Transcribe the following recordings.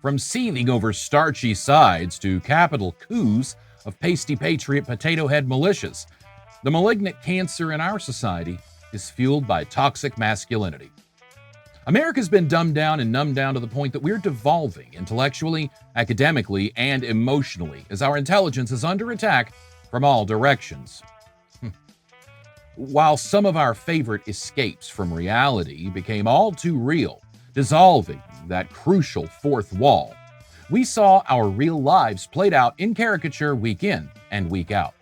From seething over starchy sides to capital coups of pasty patriot potato head militias, the malignant cancer in our society is fueled by toxic masculinity. America's been dumbed down and numbed down to the point that we're devolving intellectually, academically, and emotionally as our intelligence is under attack from all directions. While some of our favorite escapes from reality became all too real, dissolving that crucial fourth wall, we saw our real lives played out in caricature week in and week out.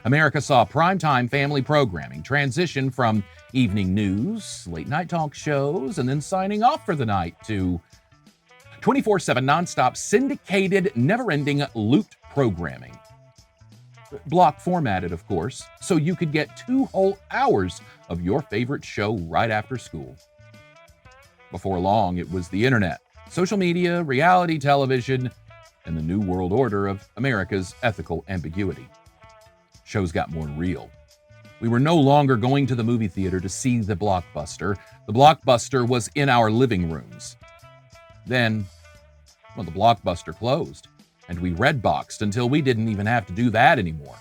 America saw primetime family programming transition from evening news, late-night talk shows, and then signing off for the night to 24/7 nonstop syndicated, never-ending loot programming. Block formatted, of course, so you could get 2 whole hours of your favorite show right after school. Before long, it was the internet, social media, reality television, and the new world order of America's ethical ambiguity. Shows got more real. We were no longer going to the movie theater to see the blockbuster. The blockbuster was in our living rooms. Then, the blockbuster closed, and we redboxed until we didn't even have to do that anymore.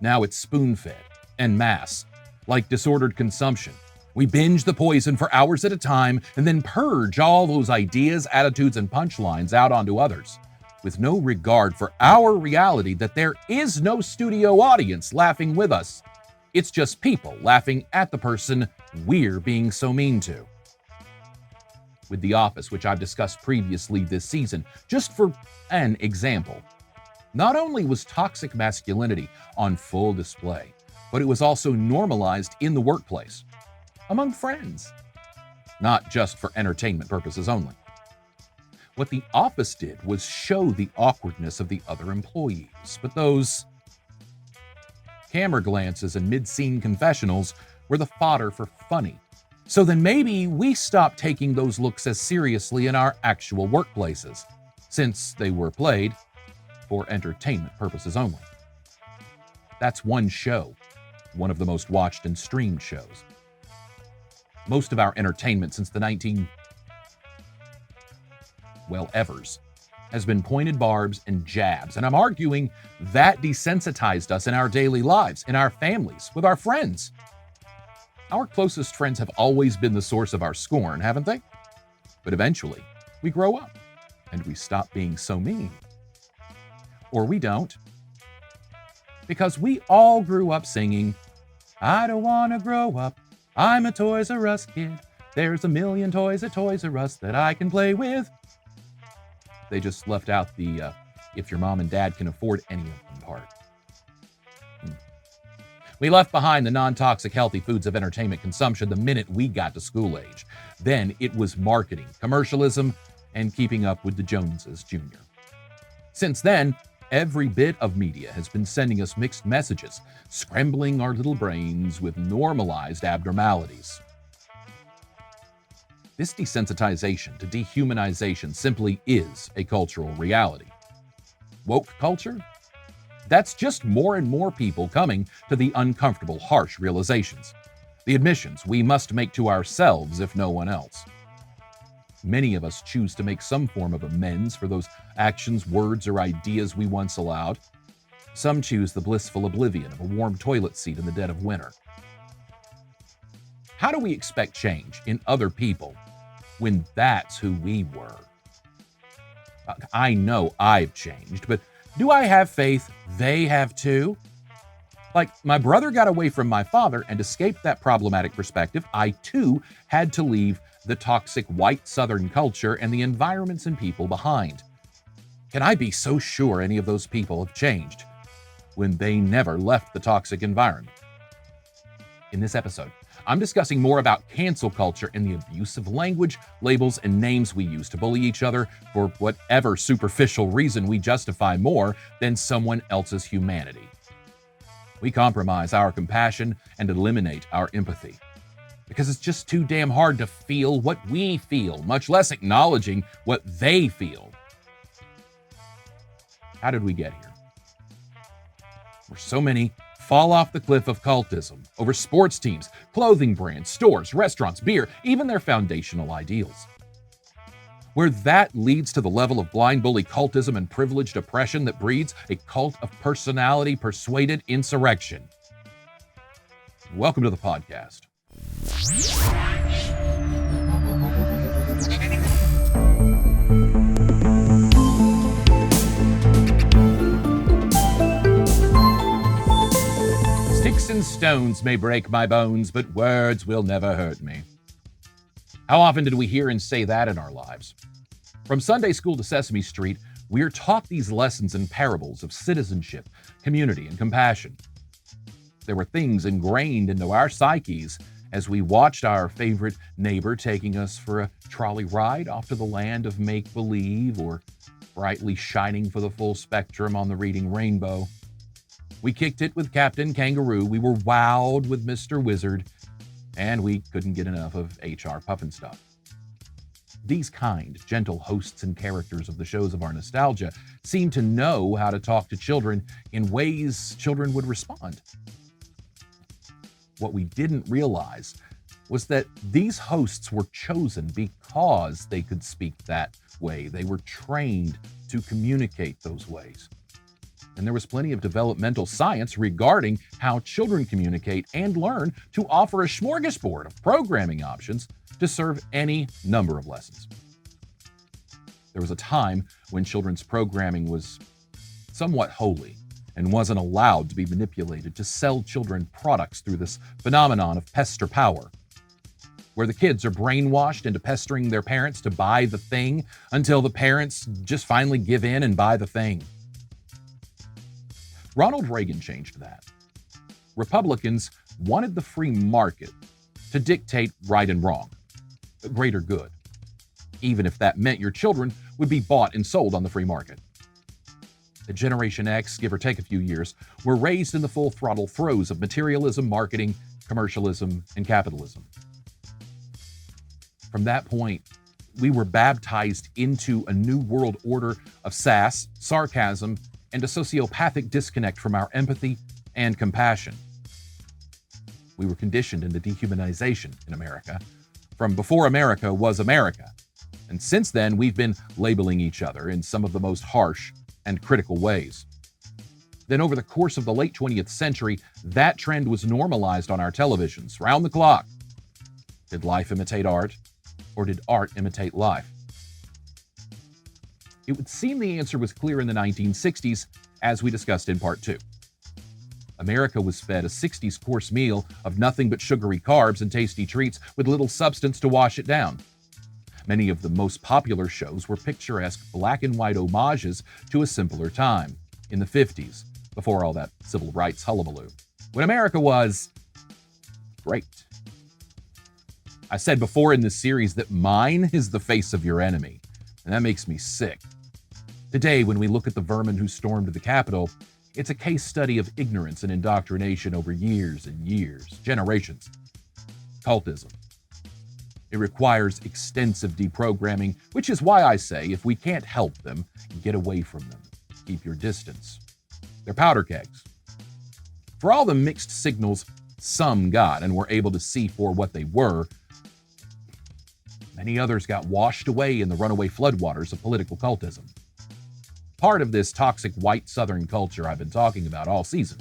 Now it's spoon-fed en masse, like disordered consumption. We binge the poison for hours at a time and then purge all those ideas, attitudes, and punchlines out onto others, with no regard for our reality that there is no studio audience laughing with us. It's just people laughing at the person we're being so mean to. With The Office, which I've discussed previously this season, just for an example, not only was toxic masculinity on full display, but it was also normalized in the workplace, among friends, not just for entertainment purposes only. What The Office did was show the awkwardness of the other employees, but those camera glances and mid-scene confessionals were the fodder for funny. So then maybe we stopped taking those looks as seriously in our actual workplaces, since they were played for entertainment purposes only. That's one show, one of the most watched and streamed shows. Most of our entertainment since the evers, has been pointed barbs and jabs, and I'm arguing that desensitized us in our daily lives, in our families, with our friends. Our closest friends have always been the source of our scorn, haven't they? But eventually, we grow up, and we stop being so mean. Or we don't. Because we all grew up singing, "I don't want to grow up, I'm a Toys R Us kid. There's a million toys at Toys R Us that I can play with." They just left out the if your mom and dad can afford any of them part. We left behind the non-toxic healthy foods of entertainment consumption the minute we got to school age. Then it was marketing, commercialism, and keeping up with the Joneses Jr. Since then, every bit of media has been sending us mixed messages, scrambling our little brains with normalized abnormalities. This desensitization to dehumanization simply is a cultural reality. Woke culture? That's just more and more people coming to the uncomfortable, harsh realizations, the admissions we must make to ourselves if no one else. Many of us choose to make some form of amends for those actions, words, or ideas we once allowed. Some choose the blissful oblivion of a warm toilet seat in the dead of winter. How do we expect change in other people when that's who we were? I know I've changed, but do I have faith they have too? Like, my brother got away from my father and escaped that problematic perspective. I too had to leave the toxic white Southern culture and the environments and people behind. Can I be so sure any of those people have changed when they never left the toxic environment? In this episode, I'm discussing more about cancel culture and the abuse of language, labels, and names we use to bully each other for whatever superficial reason we justify more than someone else's humanity. We compromise our compassion and eliminate our empathy because it's just too damn hard to feel what we feel, much less acknowledging what they feel. How did we get here? Where so many fall off the cliff of cultism over sports teams, clothing brands, stores, restaurants, beer, even their foundational ideals. where that leads to the level of blind bully cultism and privileged oppression that breeds a cult of personality persuaded insurrection. Welcome to the podcast. Sticks and stones may break my bones, but words will never hurt me. How often did we hear and say that in our lives? From Sunday school to Sesame Street, we're taught these lessons and parables of citizenship, community, and compassion. There were things ingrained into our psyches as we watched our favorite neighbor taking us for a trolley ride off to the land of make-believe, or brightly shining for the full spectrum on the reading rainbow. We kicked it with Captain Kangaroo, we were wowed with Mr. Wizard, and we couldn't get enough of H.R. Pufnstuf. These kind, gentle hosts and characters of the shows of our nostalgia seem to know how to talk to children in ways children would respond. What we didn't realize was that these hosts were chosen because they could speak that way. They were trained to communicate those ways. And there was plenty of developmental science regarding how children communicate and learn to offer a smorgasbord of programming options to serve any number of lessons. There was a time when children's programming was somewhat holy and wasn't allowed to be manipulated to sell children products through this phenomenon of pester power, where the kids are brainwashed into pestering their parents to buy the thing until the parents just finally give in and buy the thing. Ronald Reagan changed that. Republicans wanted the free market to dictate right and wrong, greater good, even if that meant your children would be bought and sold on the free market. The Generation X, give or take a few years, were raised in the full throttle throes of materialism, marketing, commercialism, and capitalism. From that point, we were baptized into a new world order of sass, sarcasm, and a sociopathic disconnect from our empathy and compassion. We were conditioned into dehumanization in America from before America was America. And since then, we've been labeling each other in some of the most harsh and critical ways. Then over the course of the late 20th century, that trend was normalized on our televisions, round the clock. Did life imitate art, or did art imitate life? It would seem the answer was clear in the 1960s, as we discussed in part 2. America was fed a 60s course meal of nothing but sugary carbs and tasty treats with little substance to wash it down. Many of the most popular shows were picturesque black and white homages to a simpler time, in the 50s, before all that civil rights hullabaloo, when America was great. I said before in this series that mine is the face of your enemy, and that makes me sick. Today, when we look at the vermin who stormed the Capitol, it's a case study of ignorance and indoctrination over years and years, generations. Cultism. It requires extensive deprogramming, which is why I say if we can't help them, get away from them. Keep your distance. They're powder kegs. For all the mixed signals some got and were able to see for what they were, many others got washed away in the runaway floodwaters of political cultism. Part of this toxic white Southern culture I've been talking about all season.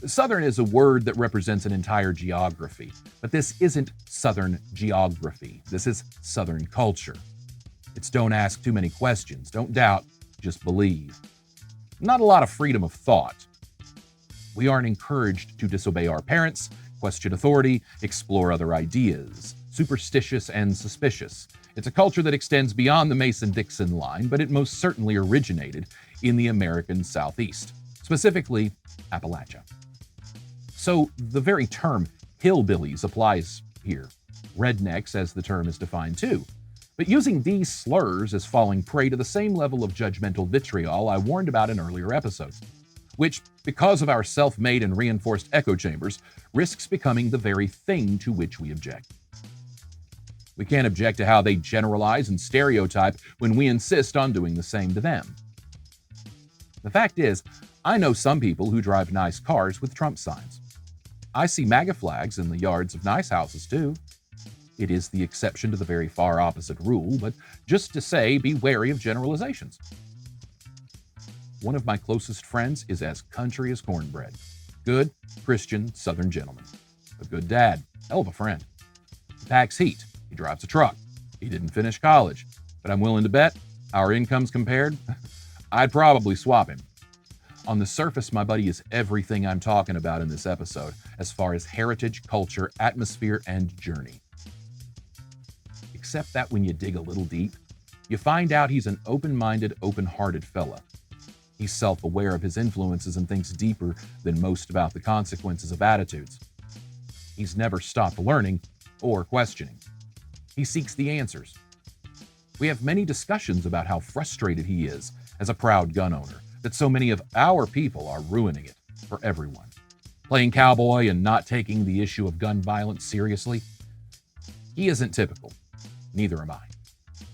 Southern is a word that represents an entire geography, but this isn't Southern geography. This is Southern culture. It's don't ask too many questions, don't doubt, just believe. Not a lot of freedom of thought. We aren't encouraged to disobey our parents, question authority, explore other ideas. Superstitious and suspicious. It's a culture that extends beyond the Mason-Dixon line, but it most certainly originated in the American Southeast, specifically Appalachia. So the very term hillbillies applies here. Rednecks, as the term is defined too. But using these slurs is falling prey to the same level of judgmental vitriol I warned about in earlier episodes, which, because of our self-made and reinforced echo chambers, risks becoming the very thing to which we object. We can't object to how they generalize and stereotype when we insist on doing the same to them. The fact is, I know some people who drive nice cars with Trump signs. I see MAGA flags in the yards of nice houses too. It is the exception to the very far opposite rule, but just to say, be wary of generalizations. One of my closest friends is as country as cornbread. Good, Christian, Southern gentleman. A good dad, hell of a friend. He packs heat. He drives a truck. He didn't finish college, but I'm willing to bet, our incomes compared, I'd probably swap him. On the surface, my buddy is everything I'm talking about in this episode, as far as heritage, culture, atmosphere, and journey. Except that when you dig a little deep, you find out he's an open-minded, open-hearted fella. He's self-aware of his influences and thinks deeper than most about the consequences of attitudes. He's never stopped learning or questioning. He seeks the answers. We have many discussions about how frustrated he is as a proud gun owner, that so many of our people are ruining it for everyone. Playing cowboy and not taking the issue of gun violence seriously. He isn't typical. Neither am I.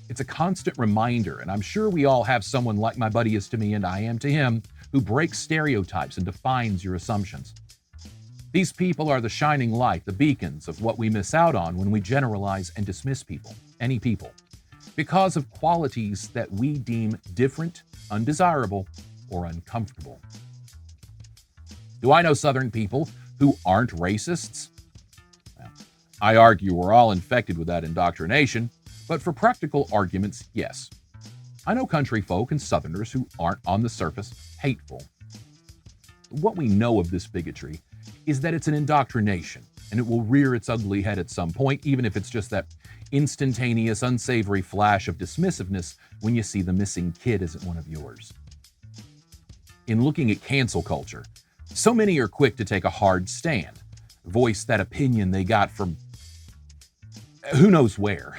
It's a constant reminder, and I'm sure we all have someone like my buddy is to me and I am to him, who breaks stereotypes and defines your assumptions. These people are the shining light, the beacons of what we miss out on when we generalize and dismiss people, any people, because of qualities that we deem different, undesirable, or uncomfortable. Do I know Southern people who aren't racists? Well, I argue we're all infected with that indoctrination, but for practical arguments, yes. I know country folk and Southerners who aren't on the surface hateful. What we know of this bigotry is that it's an indoctrination, and it will rear its ugly head at some point, even if it's just that instantaneous, unsavory flash of dismissiveness when you see the missing kid isn't one of yours. In looking at cancel culture, so many are quick to take a hard stand, voice that opinion they got from who knows where.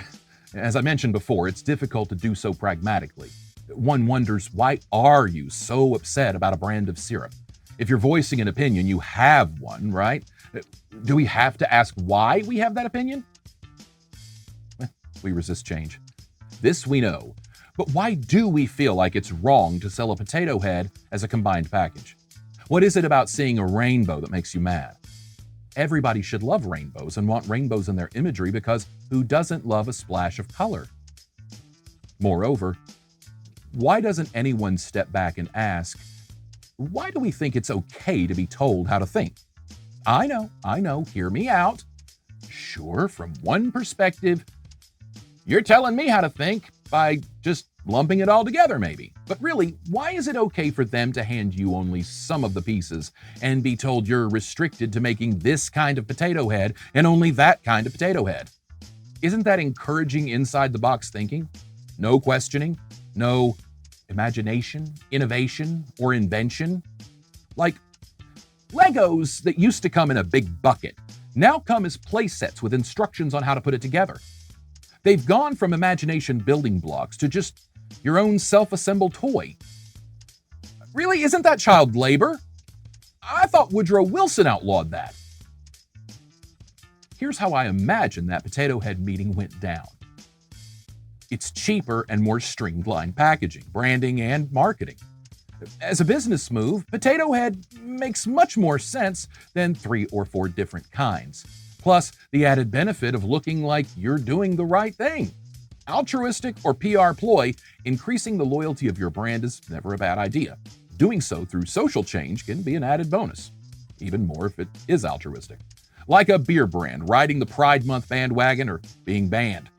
As I mentioned before, it's difficult to do so pragmatically. One wonders, why are you so upset about a brand of syrup? If you're voicing an opinion, you have one, right? Do we have to ask why we have that opinion? We resist change. This we know. But why do we feel like it's wrong to sell a potato head as a combined package? What is it about seeing a rainbow that makes you mad? Everybody should love rainbows and want rainbows in their imagery, because who doesn't love a splash of color? Moreover, why doesn't anyone step back and ask, why do we think it's okay to be told how to think? I know, hear me out. Sure, from one perspective, you're telling me how to think by just lumping it all together, maybe. But really, why is it okay for them to hand you only some of the pieces and be told you're restricted to making this kind of potato head and only that kind of potato head? Isn't that encouraging inside-the-box thinking? No questioning, no imagination, innovation, or invention? Like Legos that used to come in a big bucket now come as play sets with instructions on how to put it together. They've gone from imagination building blocks to just your own self-assembled toy. Really, isn't that child labor? I thought Woodrow Wilson outlawed that. Here's how I imagine that potato head meeting went down. It's cheaper and more streamlined packaging, branding, and marketing. As a business move, potato head makes much more sense than 3 or 4 different kinds. Plus, the added benefit of looking like you're doing the right thing. Altruistic or PR ploy, increasing the loyalty of your brand is never a bad idea. Doing so through social change can be an added bonus, even more if it is altruistic. Like a beer brand riding the Pride Month bandwagon or being banned.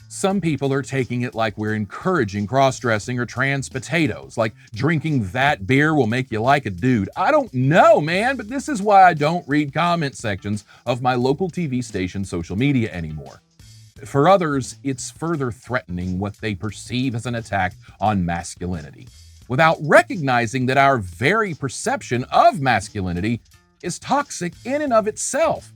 Some people are taking it like we're encouraging cross-dressing or trans potatoes, like drinking that beer will make you like a dude. I don't know, man, but this is why I don't read comment sections of my local TV station social media anymore. For others, it's further threatening what they perceive as an attack on masculinity, without recognizing that our very perception of masculinity is toxic in and of itself.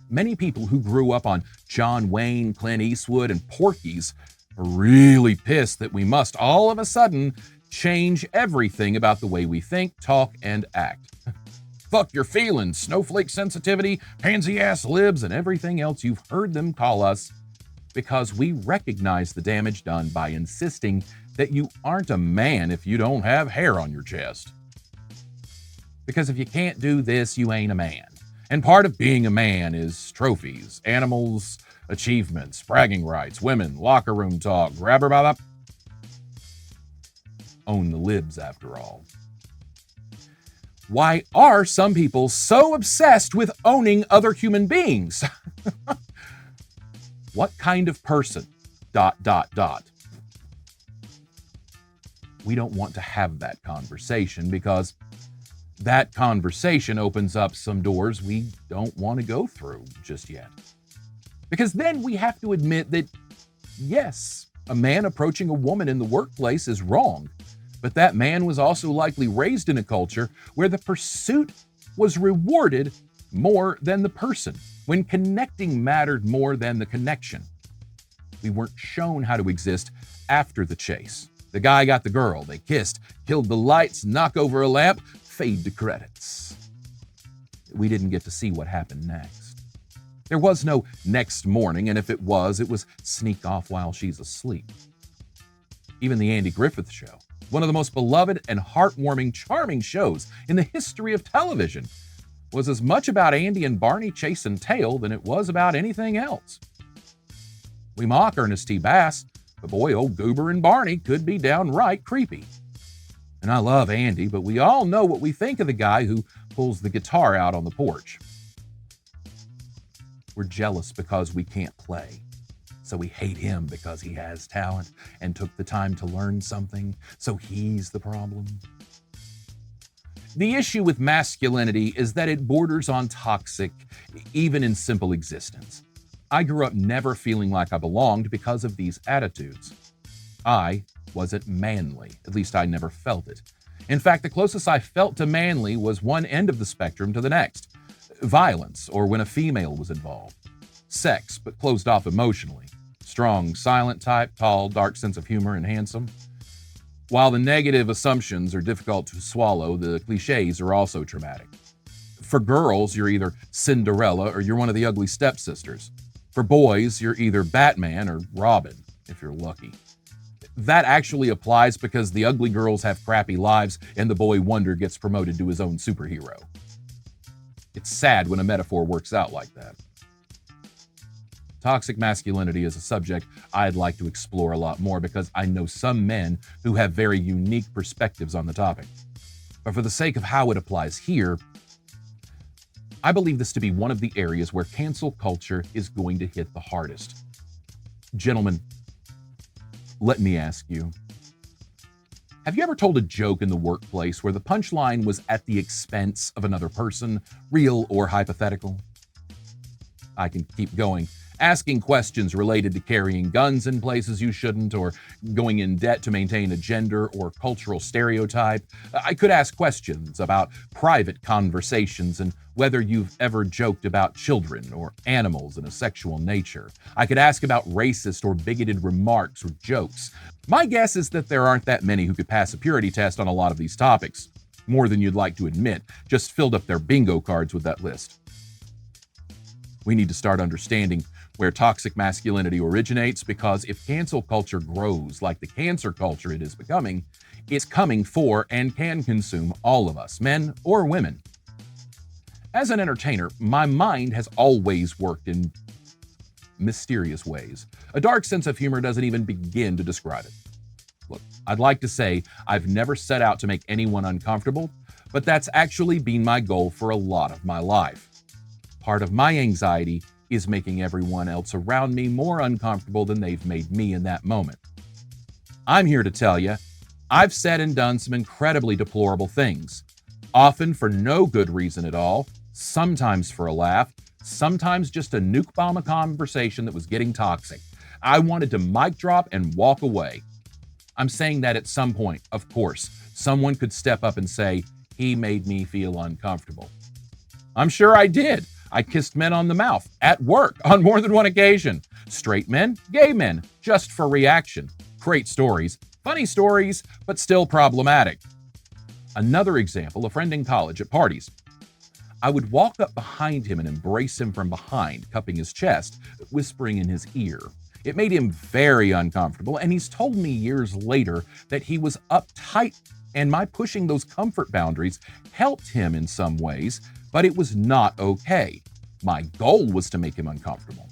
Many people who grew up on John Wayne, Clint Eastwood, and Porky's are really pissed that we must all of a sudden change everything about the way we think, talk, and act. Fuck your feelings, snowflake sensitivity, pansy-ass libs, and everything else you've heard them call us, because we recognize the damage done by insisting that you aren't a man if you don't have hair on your chest. Because if you can't do this, you ain't a man. And part of being a man is trophies, animals, Achievements, bragging rights, women, locker room talk, grab her by the... Own the libs, after all. Why are some people so obsessed with owning other human beings? What kind of person? ... We don't want to have that conversation because that conversation opens up some doors we don't want to go through just yet. Because then we have to admit that, yes, a man approaching a woman in the workplace is wrong, but that man was also likely raised in a culture where the pursuit was rewarded more than the person, when connecting mattered more than the connection. We weren't shown how to exist after the chase. The guy got the girl, they kissed, killed the lights, knock over a lamp, fade to credits. We didn't get to see what happened next. There was no next morning, and if it was sneak off while she's asleep. Even the Andy Griffith Show, one of the most beloved and heartwarming, charming shows in the history of television, was as much about Andy and Barney chasing tail than it was about anything else. We mock Ernest T. Bass, but boy, old Goober and Barney could be downright creepy. And I love Andy, but we all know what we think of the guy who pulls the guitar out on the porch. We're jealous because we can't play. So we hate him because he has talent and took the time to learn something, so he's the problem. The issue with masculinity is that it borders on toxic, even in simple existence. I grew up never feeling like I belonged because of these attitudes. I wasn't manly, at least I never felt it. In fact, the closest I felt to manly was one end of the spectrum to the next. Violence, or when a female was involved. Sex, but closed off emotionally. Strong, silent type, tall, dark sense of humor, and handsome. While the negative assumptions are difficult to swallow, the cliches are also traumatic. For girls, you're either Cinderella or you're one of the ugly stepsisters. For boys, you're either Batman or Robin, if you're lucky. That actually applies because the ugly girls have crappy lives and the boy wonder gets promoted to his own superhero. It's sad when a metaphor works out like that. Toxic masculinity is a subject I'd like to explore a lot more because I know some men who have very unique perspectives on the topic. But for the sake of how it applies here, I believe this to be one of the areas where cancel culture is going to hit the hardest. Gentlemen, let me ask you, have you ever told a joke in the workplace where the punchline was at the expense of another person, real or hypothetical? I can keep going. Asking questions related to carrying guns in places you shouldn't, or going in debt to maintain a gender or cultural stereotype. I could ask questions about private conversations and whether you've ever joked about children or animals in a sexual nature. I could ask about racist or bigoted remarks or jokes. My guess is that there aren't that many who could pass a purity test on a lot of these topics. More than you'd like to admit, just filled up their bingo cards with that list. We need to start understanding where toxic masculinity originates, because if cancel culture grows like the cancer culture it is becoming, it's coming for and can consume all of us, men or women. As an entertainer, my mind has always worked in mysterious ways. A dark sense of humor doesn't even begin to describe it. Look, I'd like to say I've never set out to make anyone uncomfortable, but that's actually been my goal for a lot of my life. Part of my anxiety is making everyone else around me more uncomfortable than they've made me in that moment. I'm here to tell you, I've said and done some incredibly deplorable things, often for no good reason at all, sometimes for a laugh, sometimes just a nuke bomb a conversation that was getting toxic. I wanted to mic drop and walk away. I'm saying that at some point, of course, someone could step up and say, he made me feel uncomfortable. I'm sure I did. I kissed men on the mouth, at work, on more than one occasion. Straight men, gay men, just for reaction. Great stories, funny stories, but still problematic. Another example, a friend in college at parties. I would walk up behind him and embrace him from behind, cupping his chest, whispering in his ear. It made him very uncomfortable, and he's told me years later that he was uptight, and my pushing those comfort boundaries helped him in some ways, but it was not okay. My goal was to make him uncomfortable.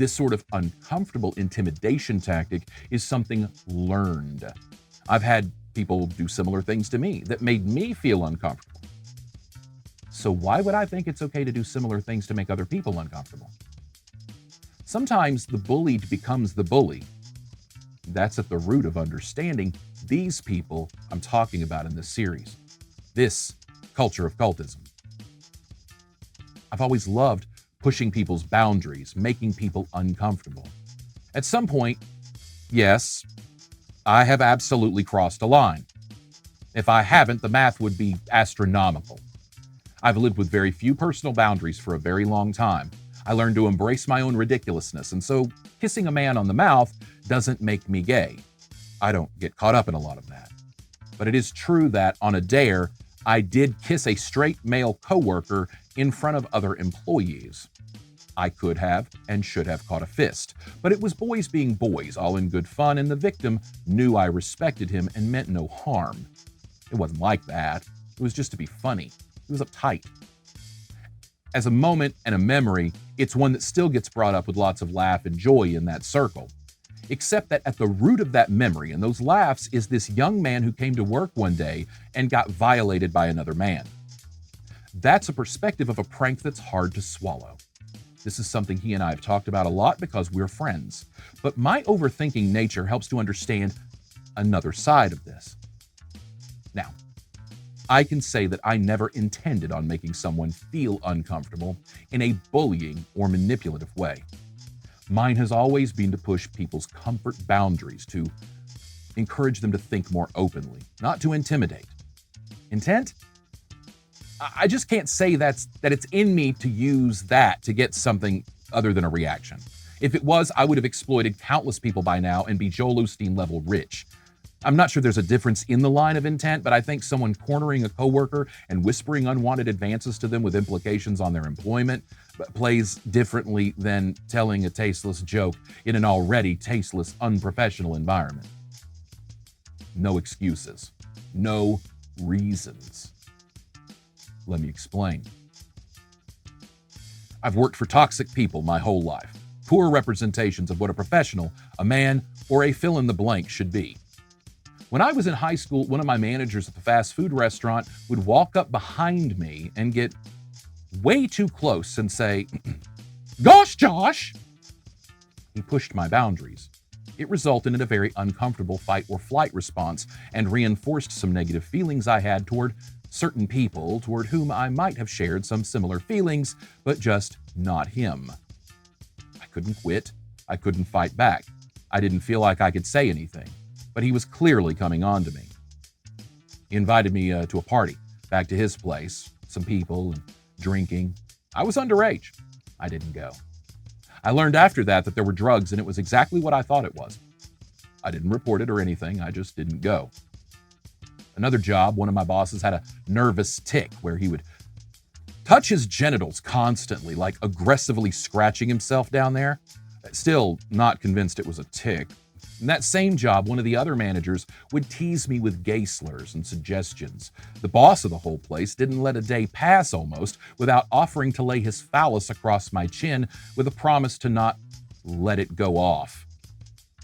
This sort of uncomfortable intimidation tactic is something learned. I've had people do similar things to me that made me feel uncomfortable. So why would I think it's okay to do similar things to make other people uncomfortable? Sometimes the bullied becomes the bully. That's at the root of understanding these people I'm talking about in this series. This culture of cultism. I've always loved pushing people's boundaries, making people uncomfortable. At some point, yes, I have absolutely crossed a line. If I haven't, the math would be astronomical. I've lived with very few personal boundaries for a very long time. I learned to embrace my own ridiculousness, and so kissing a man on the mouth doesn't make me gay. I don't get caught up in a lot of that. But it is true that on a dare, I did kiss a straight male coworker in front of other employees. I could have and should have caught a fist, but it was boys being boys, all in good fun, and the victim knew I respected him and meant no harm. It wasn't like that. It was just to be funny. He was uptight. As a moment and a memory, it's one that still gets brought up with lots of laugh and joy in that circle. Except that at the root of that memory and those laughs is this young man who came to work one day and got violated by another man. That's a perspective of a prank that's hard to swallow. This is something he and I have talked about a lot because we're friends. But my overthinking nature helps to understand another side of this. Now, I can say that I never intended on making someone feel uncomfortable in a bullying or manipulative way. Mine has always been to push people's comfort boundaries, to encourage them to think more openly, not to intimidate. Intent? I just can't say that it's in me to use that to get something other than a reaction. If it was, I would have exploited countless people by now and be Joel Osteen level rich. I'm not sure there's a difference in the line of intent, but I think someone cornering a coworker and whispering unwanted advances to them with implications on their employment plays differently than telling a tasteless joke in an already tasteless, unprofessional environment. No excuses. No reasons. Let me explain. I've worked for toxic people my whole life. Poor representations of what a professional, a man, or a fill-in-the-blank should be. When I was in high school, one of my managers at the fast food restaurant would walk up behind me and get way too close and say, "Gosh, Josh!" He pushed my boundaries. It resulted in a very uncomfortable fight or flight response and reinforced some negative feelings I had toward certain people toward whom I might have shared some similar feelings, but just not him. I couldn't quit. I couldn't fight back. I didn't feel like I could say anything. But he was clearly coming on to me. He invited me to a party, back to his place, some people and drinking. I was underage. I didn't go. I learned after that there were drugs, and it was exactly what I thought it was. I didn't report it or anything. I just didn't go. Another job, one of my bosses had a nervous tic where he would touch his genitals constantly, like aggressively scratching himself down there. Still not convinced it was a tic. In that same job, one of the other managers would tease me with gay slurs and suggestions. The boss of the whole place didn't let a day pass almost without offering to lay his phallus across my chin with a promise to not let it go off.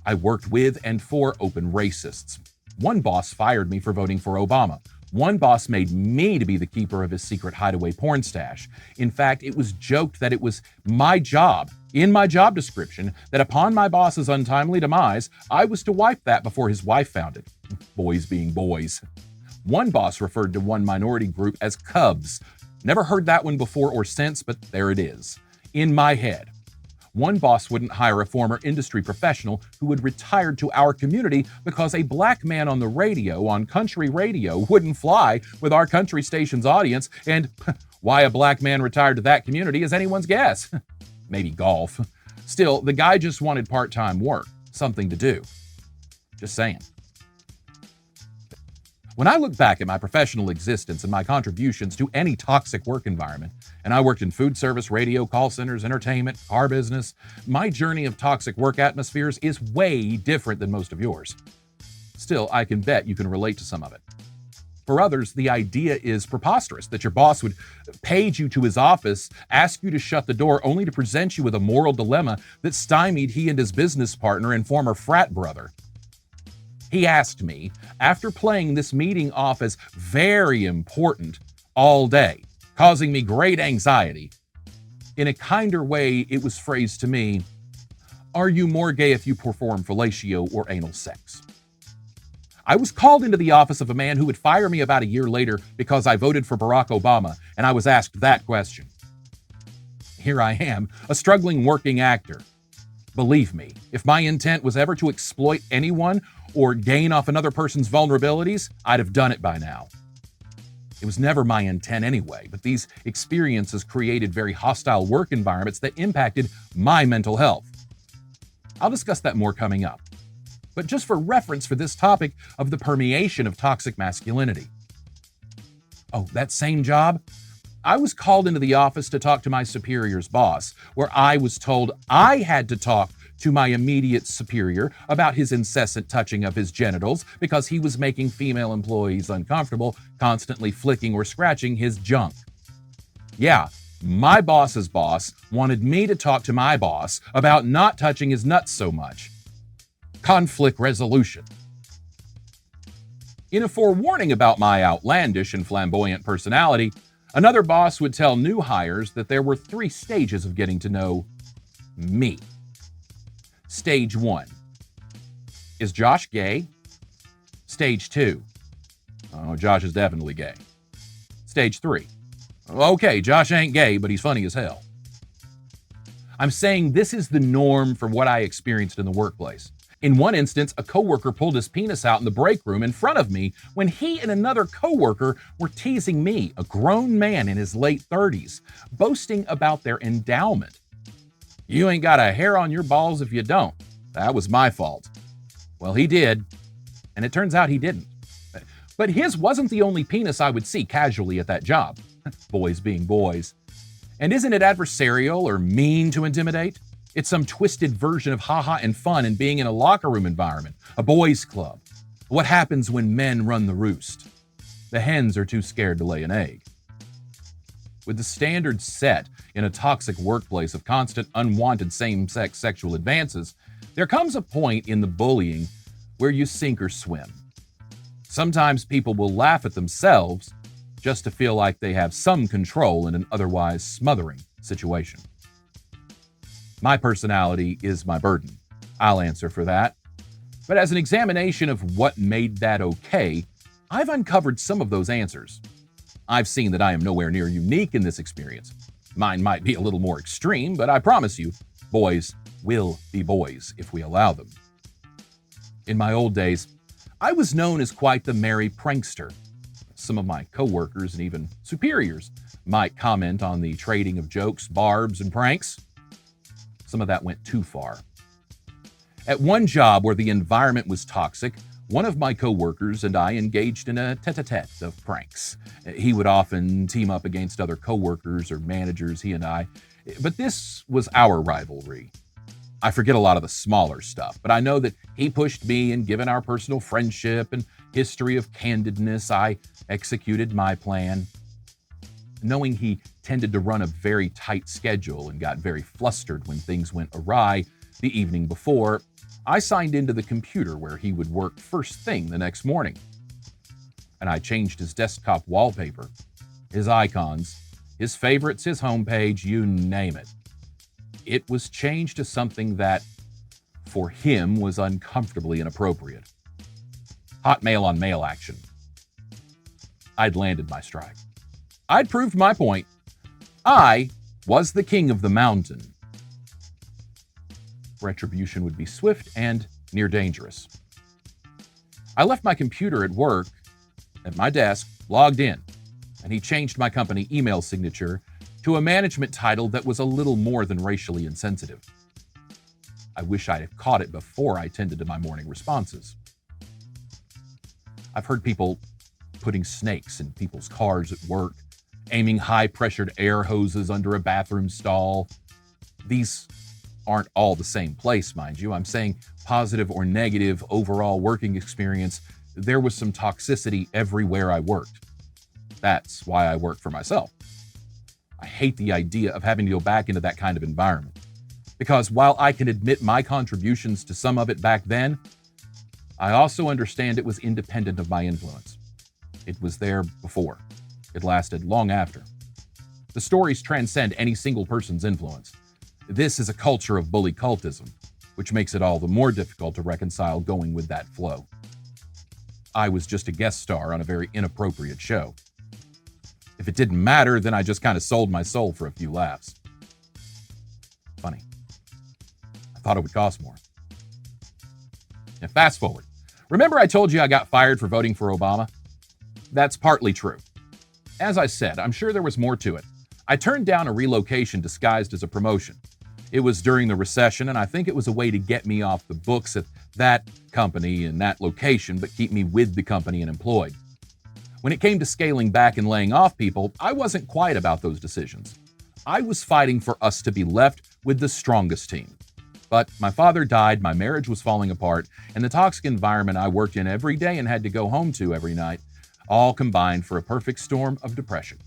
I worked with and for open racists. One boss fired me for voting for Obama. One boss made me to be the keeper of his secret hideaway porn stash. In fact, it was joked that it was my job, in my job description, that upon my boss's untimely demise, I was to wipe that before his wife found it. Boys being boys. One boss referred to one minority group as Cubs. Never heard that one before or since, but there it is. In my head. One boss wouldn't hire a former industry professional who had retired to our community because a black man on the radio, on country radio, wouldn't fly with our country station's audience, and why a black man retired to that community is anyone's guess. Maybe golf. Still, the guy just wanted part-time work, something to do. Just saying. When I look back at my professional existence and my contributions to any toxic work environment, and I worked in food service, radio, call centers, entertainment, car business, my journey of toxic work atmospheres is way different than most of yours. Still, I can bet you can relate to some of it. For others, the idea is preposterous that your boss would page you to his office, ask you to shut the door, only to present you with a moral dilemma that stymied he and his business partner and former frat brother. He asked me, after playing this meeting off as very important all day, causing me great anxiety, in a kinder way, it was phrased to me, "Are you more gay if you perform fellatio or anal sex?" I was called into the office of a man who would fire me about a year later because I voted for Barack Obama, and I was asked that question. Here I am, a struggling working actor. Believe me, if my intent was ever to exploit anyone or gain off another person's vulnerabilities, I'd have done it by now. It was never my intent anyway, but these experiences created very hostile work environments that impacted my mental health. I'll discuss that more coming up. But just for reference for this topic of the permeation of toxic masculinity. Oh, that same job? I was called into the office to talk to my superior's boss, where I was told I had to talk to my immediate superior about his incessant touching of his genitals because he was making female employees uncomfortable, constantly flicking or scratching his junk. Yeah, my boss's boss wanted me to talk to my boss about not touching his nuts so much. Conflict resolution. In a forewarning about my outlandish and flamboyant personality, another boss would tell new hires that there were 3 stages of getting to know me. Stage 1. Is Josh gay? Stage 2. Oh, Josh is definitely gay. Stage 3. Okay, Josh ain't gay, but he's funny as hell. I'm saying this is the norm for what I experienced in the workplace. In one instance, a coworker pulled his penis out in the break room in front of me when he and another coworker were teasing me, a grown man in his late 30s, boasting about their endowment. You ain't got a hair on your balls if you don't. That was my fault. Well, he did, and it turns out he didn't. But his wasn't the only penis I would see casually at that job. Boys being boys. And isn't it adversarial or mean to intimidate? It's some twisted version of haha and fun and being in a locker room environment, a boys' club. What happens when men run the roost? The hens are too scared to lay an egg. With the standards set in a toxic workplace of constant unwanted same-sex sexual advances, there comes a point in the bullying where you sink or swim. Sometimes people will laugh at themselves just to feel like they have some control in an otherwise smothering situation. My personality is my burden. I'll answer for that. But as an examination of what made that okay, I've uncovered some of those answers. I've seen that I am nowhere near unique in this experience. Mine might be a little more extreme, but I promise you, boys will be boys if we allow them. In my old days, I was known as quite the merry prankster. Some of my coworkers and even superiors might comment on the trading of jokes, barbs, and pranks. Some of that went too far. At one job where the environment was toxic, one of my coworkers and I engaged in a tete-a-tete of pranks. He would often team up against other coworkers or managers, he and I, but this was our rivalry. I forget a lot of the smaller stuff, but I know that he pushed me, and given our personal friendship and history of candidness, I executed my plan. Knowing he tended to run a very tight schedule and got very flustered when things went awry the evening before, I signed into the computer where he would work first thing the next morning. And I changed his desktop wallpaper, his icons, his favorites, his homepage, you name it. It was changed to something that, for him, was uncomfortably inappropriate. Hot male on male action. I'd landed my strike. I'd proved my point. I was the king of the mountain. Retribution would be swift and near dangerous. I left my computer at work, at my desk, logged in, and he changed my company email signature to a management title that was a little more than racially insensitive. I wish I'd have caught it before I tended to my morning responses. I've heard people putting snakes in people's cars at work, aiming high-pressured air hoses under a bathroom stall. These aren't all the same place, mind you. I'm saying positive or negative overall working experience there was some toxicity everywhere I worked. That's why I work for myself. I hate the idea of having to go back into that kind of environment. Because while I can admit my contributions to some of it back then, I also understand it was independent of my influence. It was there before. It lasted long after. The stories transcend any single person's influence. This is a culture of bully cultism, which makes it all the more difficult to reconcile going with that flow. I was just a guest star on a very inappropriate show. If it didn't matter, then I just kind of sold my soul for a few laughs. Funny. I thought it would cost more. Now, fast forward. Remember I told you I got fired for voting for Obama? That's partly true. As I said, I'm sure there was more to it. I turned down a relocation disguised as a promotion. It was during the recession, and I think it was a way to get me off the books at that company and that location, but keep me with the company and employed. When it came to scaling back and laying off people, I wasn't quiet about those decisions. I was fighting for us to be left with the strongest team. But my father died, my marriage was falling apart, and the toxic environment I worked in every day and had to go home to every night all combined for a perfect storm of depression.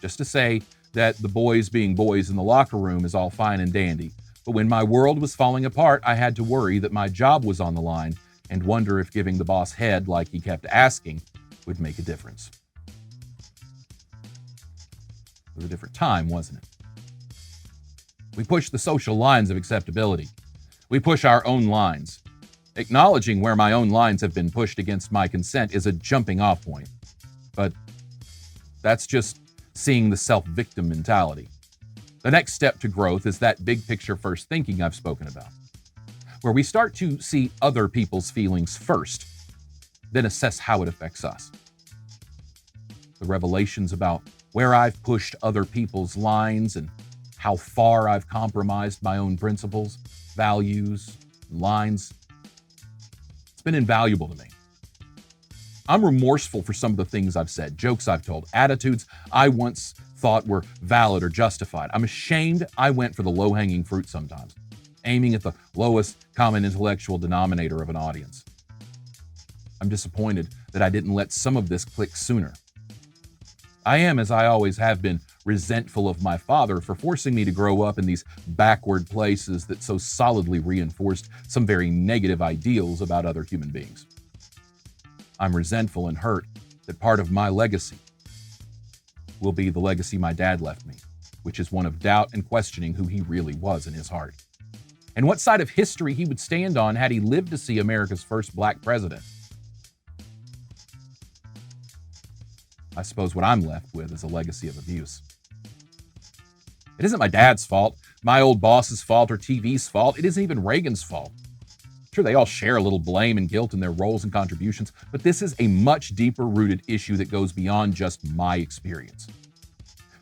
Just to say that the boys being boys in the locker room is all fine and dandy, but when my world was falling apart, I had to worry that my job was on the line and wonder if giving the boss head like he kept asking would make a difference. It was a different time, wasn't it? We push the social lines of acceptability. We push our own lines. Acknowledging where my own lines have been pushed against my consent is a jumping off point. But that's just seeing the self-victim mentality. The next step to growth is that big picture first thinking I've spoken about, where we start to see other people's feelings first, then assess how it affects us. The revelations about where I've pushed other people's lines and how far I've compromised my own principles, values, lines. It's been invaluable to me. I'm remorseful for some of the things I've said, jokes I've told, attitudes I once thought were valid or justified. I'm ashamed I went for the low-hanging fruit sometimes, aiming at the lowest common intellectual denominator of an audience. I'm disappointed that I didn't let some of this click sooner. I am, as I always have been, resentful of my father for forcing me to grow up in these backward places that so solidly reinforced some very negative ideals about other human beings. I'm resentful and hurt that part of my legacy will be the legacy my dad left me, which is one of doubt and questioning who he really was in his heart, and what side of history he would stand on had he lived to see America's first black president. I suppose what I'm left with is a legacy of abuse. It isn't my dad's fault, my old boss's fault, or TV's fault. It isn't even Reagan's fault. Sure, they all share a little blame and guilt in their roles and contributions, but this is a much deeper-rooted issue that goes beyond just my experience.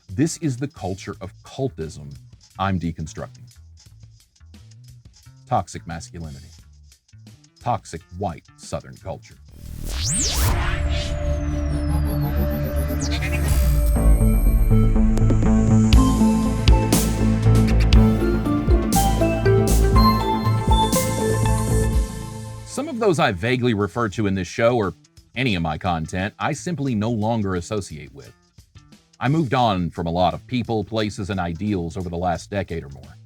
This is the culture of cultism I'm deconstructing. Toxic masculinity. Toxic white Southern culture. Some of those I vaguely refer to in this show, or any of my content, I simply no longer associate with. I moved on from a lot of people, places, and ideals over the last decade or more.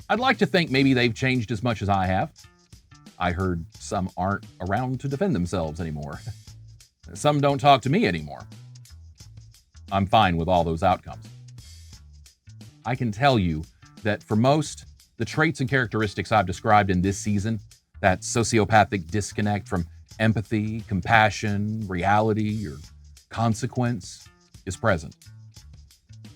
I'd like to think maybe they've changed as much as I have. I heard some aren't around to defend themselves anymore. Some don't talk to me anymore. I'm fine with all those outcomes. I can tell you that for most, the traits and characteristics I've described in this season, that sociopathic disconnect from empathy, compassion, reality, or consequence, is present.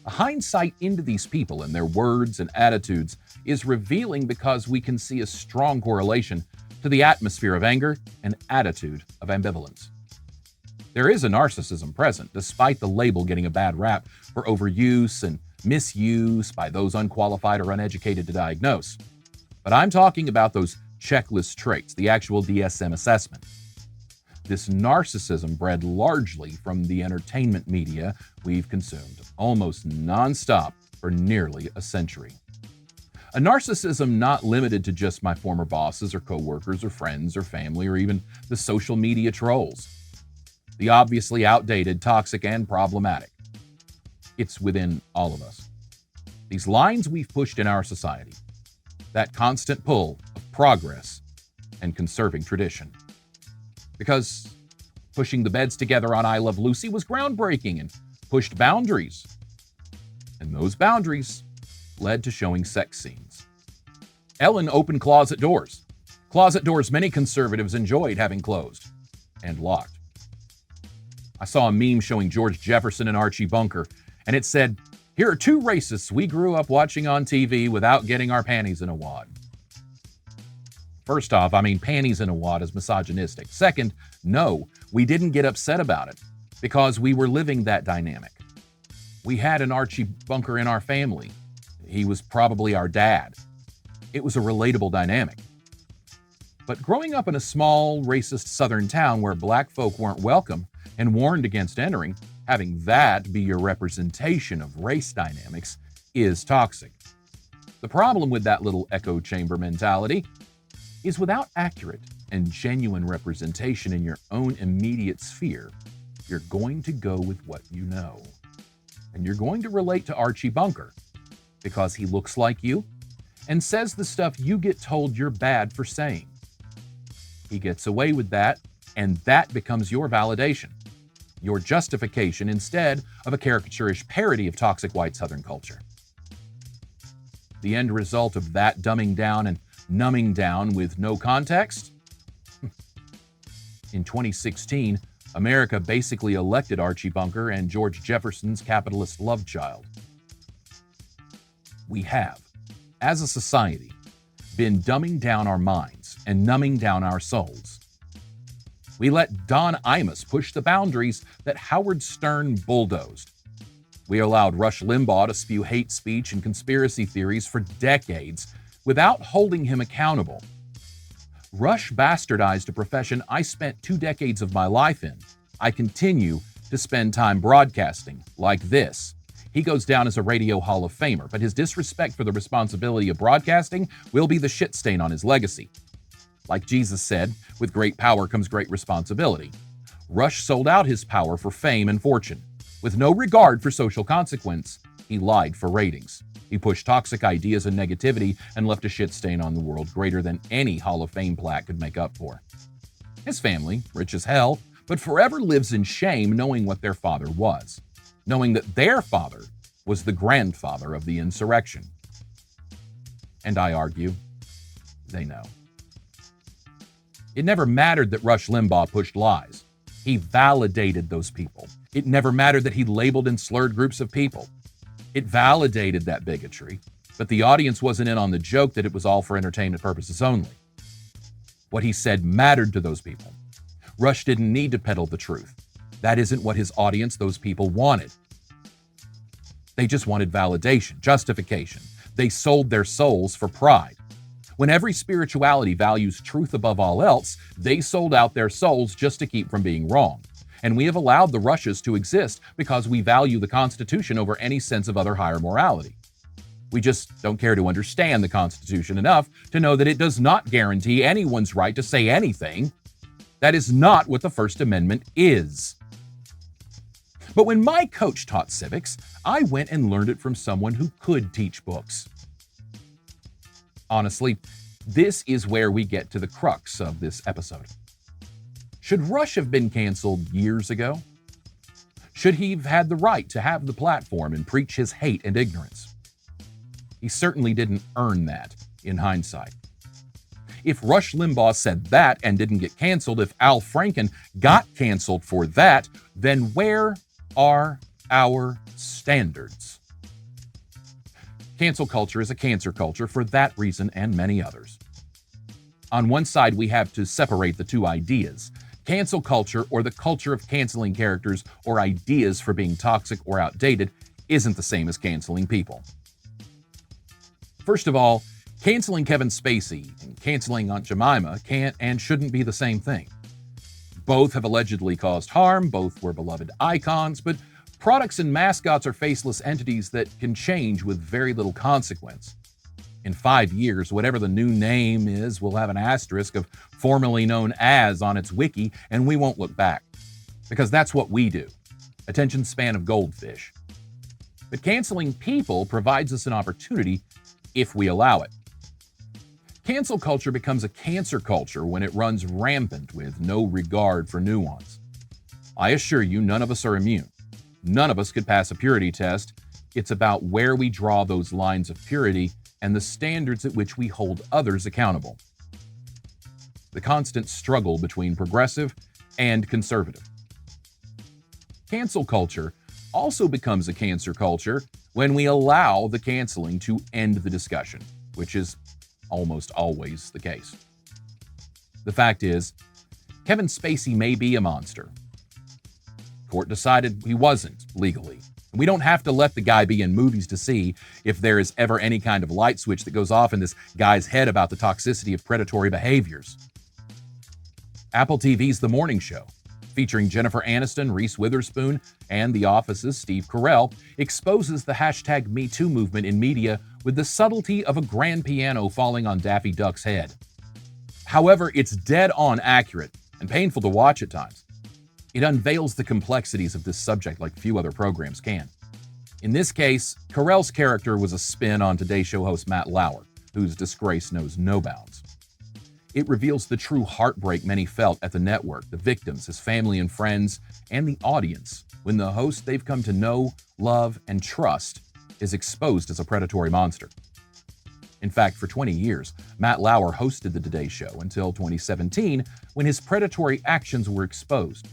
A hindsight into these people and their words and attitudes is revealing because we can see a strong correlation to the atmosphere of anger and attitude of ambivalence. There is a narcissism present, despite the label getting a bad rap for overuse and misuse by those unqualified or uneducated to diagnose. But I'm talking about those checklist traits, the actual DSM assessment. This narcissism bred largely from the entertainment media we've consumed almost nonstop for nearly a century. A narcissism not limited to just my former bosses or coworkers or friends or family or even the social media trolls. The obviously outdated, toxic, and problematic. It's within all of us. These lines we've pushed in our society, that constant pull of progress and conserving tradition. Because pushing the beds together on I Love Lucy was groundbreaking and pushed boundaries. And those boundaries led to showing sex scenes. Ellen opened closet doors many conservatives enjoyed having closed and locked. I saw a meme showing George Jefferson and Archie Bunker, and it said, "Here are two racists we grew up watching on TV without getting our panties in a wad." First off, panties in a wad is misogynistic. Second, no, we didn't get upset about it because we were living that dynamic. We had an Archie Bunker in our family. He was probably our dad. It was a relatable dynamic. But growing up in a small, racist southern town where black folk weren't welcome and warned against entering, having that be your representation of race dynamics is toxic. The problem with that little echo chamber mentality is without accurate and genuine representation in your own immediate sphere, you're going to go with what you know. And you're going to relate to Archie Bunker because he looks like you and says the stuff you get told you're bad for saying. He gets away with that, and that becomes your validation, your justification instead of a caricaturish parody of toxic white Southern culture. The end result of that dumbing down and numbing down with no context? In 2016, America basically elected Archie Bunker and George Jefferson's capitalist love child. We have, as a society, been dumbing down our minds and numbing down our souls. We let Don Imus push the boundaries that Howard Stern bulldozed. We allowed Rush Limbaugh to spew hate speech and conspiracy theories for decades without holding him accountable. Rush bastardized a profession I spent 2 decades of my life in. I continue to spend time broadcasting like this. He goes down as a radio Hall of Famer, but his disrespect for the responsibility of broadcasting will be the shit stain on his legacy. Like Jesus said, with great power comes great responsibility. Rush sold out his power for fame and fortune. With no regard for social consequence, he lied for ratings. He pushed toxic ideas and negativity and left a shit stain on the world greater than any Hall of Fame plaque could make up for. His family, rich as hell, but forever lives in shame knowing what their father was, knowing that their father was the grandfather of the insurrection. And I argue, they know. It never mattered that Rush Limbaugh pushed lies. He validated those people. It never mattered that he labeled and slurred groups of people. It validated that bigotry, but the audience wasn't in on the joke that it was all for entertainment purposes only. What he said mattered to those people. Rush didn't need to peddle the truth. That isn't what his audience, those people, wanted. They just wanted validation, justification. They sold their souls for pride. When every spirituality values truth above all else, they sold out their souls just to keep from being wrong. And we have allowed the Rushes to exist because we value the Constitution over any sense of other higher morality. We just don't care to understand the Constitution enough to know that it does not guarantee anyone's right to say anything. That is not what the First Amendment is. But when my coach taught civics, I went and learned it from someone who could teach books. Honestly, this is where we get to the crux of this episode. Should Rush have been canceled years ago? Should he have had the right to have the platform and preach his hate and ignorance? He certainly didn't earn that, in hindsight. If Rush Limbaugh said that and didn't get canceled, if Al Franken got canceled for that, then where are our standards? Cancel culture is a cancer culture for that reason and many others. On one side, we have to separate the two ideas. Cancel culture, or the culture of canceling characters or ideas for being toxic or outdated, isn't the same as canceling people. First of all, canceling Kevin Spacey and canceling Aunt Jemima can't and shouldn't be the same thing. Both have allegedly caused harm, both were beloved icons, but products and mascots are faceless entities that can change with very little consequence. In 5 years, whatever the new name is will have an asterisk of formerly known as on its wiki, and we won't look back. Because that's what we do. Attention span of goldfish. But canceling people provides us an opportunity if we allow it. Cancel culture becomes a cancer culture when it runs rampant with no regard for nuance. I assure you, none of us are immune. None of us could pass a purity test. It's about where we draw those lines of purity and the standards at which we hold others accountable. The constant struggle between progressive and conservative. Cancel culture also becomes a cancer culture when we allow the canceling to end the discussion, which is almost always the case. The fact is, Kevin Spacey may be a monster. Court decided he wasn't legally. We don't have to let the guy be in movies to see if there is ever any kind of light switch that goes off in this guy's head about the toxicity of predatory behaviors. Apple TV's The Morning Show, featuring Jennifer Aniston, Reese Witherspoon, and The Office's Steve Carell, exposes the hashtag #MeToo movement in media with the subtlety of a grand piano falling on Daffy Duck's head. However, it's dead-on accurate and painful to watch at times. It unveils the complexities of this subject like few other programs can. In this case, Carell's character was a spin on Today Show host Matt Lauer, whose disgrace knows no bounds. It reveals the true heartbreak many felt at the network, the victims, his family and friends, and the audience when the host they've come to know, love, and trust is exposed as a predatory monster. In fact, for 20 years, Matt Lauer hosted the Today Show until 2017 when his predatory actions were exposed.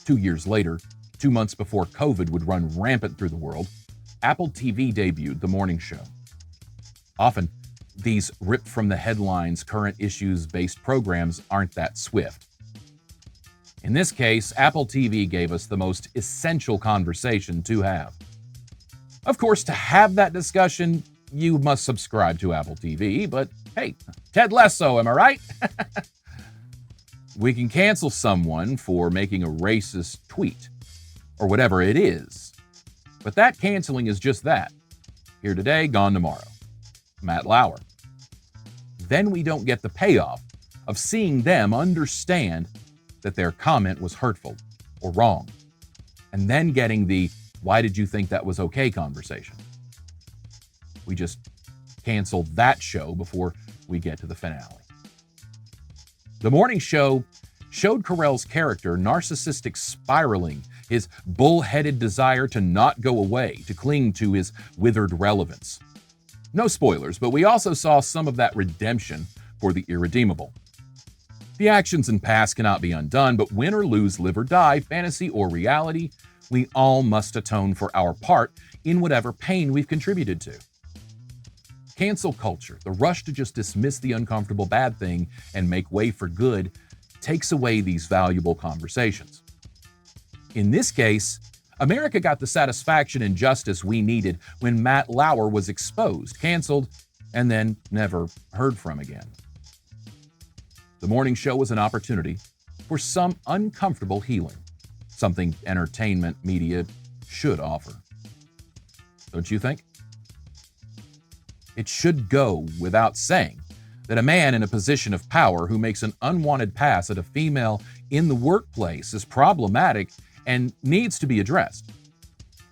2 years later, 2 months before COVID would run rampant through the world, Apple TV debuted The Morning Show. Often, these ripped from the headlines, current issues-based programs aren't that swift. In this case, Apple TV gave us the most essential conversation to have. Of course, to have that discussion, you must subscribe to Apple TV, but hey, Ted Lasso, am I right? We can cancel someone for making a racist tweet, or whatever it is. But that canceling is just that. Here today, gone tomorrow. Matt Lauer. Then we don't get the payoff of seeing them understand that their comment was hurtful or wrong, and then getting the "why did you think that was okay" conversation. We just cancel that show before we get to the finale. The Morning Show showed Carell's character narcissistic spiraling, his bull-headed desire to not go away, to cling to his withered relevance. No spoilers, but we also saw some of that redemption for the irredeemable. The actions and past cannot be undone, but win or lose, live or die, fantasy or reality, we all must atone for our part in whatever pain we've contributed to. Cancel culture, the rush to just dismiss the uncomfortable bad thing and make way for good, takes away these valuable conversations. In this case, America got the satisfaction and justice we needed when Matt Lauer was exposed, canceled, and then never heard from again. The Morning Show was an opportunity for some uncomfortable healing, something entertainment media should offer. Don't you think? It should go without saying that a man in a position of power who makes an unwanted pass at a female in the workplace is problematic and needs to be addressed,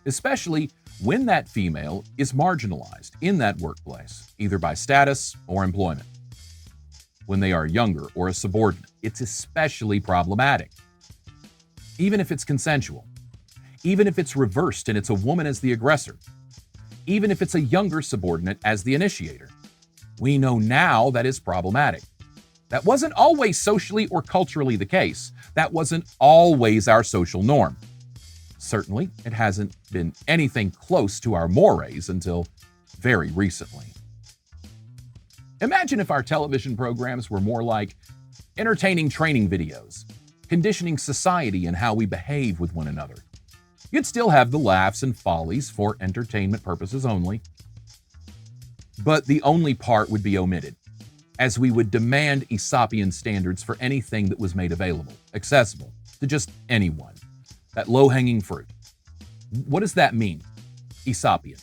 especially when that female is marginalized in that workplace, either by status or employment. When they are younger or a subordinate, it's especially problematic. Even if it's consensual, even if it's reversed and it's a woman as the aggressor, even if it's a younger subordinate as the initiator. We know now that is problematic. That wasn't always socially or culturally the case. That wasn't always our social norm. Certainly, it hasn't been anything close to our mores until very recently. Imagine if our television programs were more like entertaining training videos, conditioning society in how we behave with one another. You'd still have the laughs and follies for entertainment purposes only. But the only part would be omitted, as we would demand Aesopian standards for anything that was made available, accessible to just anyone. That low-hanging fruit. What does that mean? Aesopian.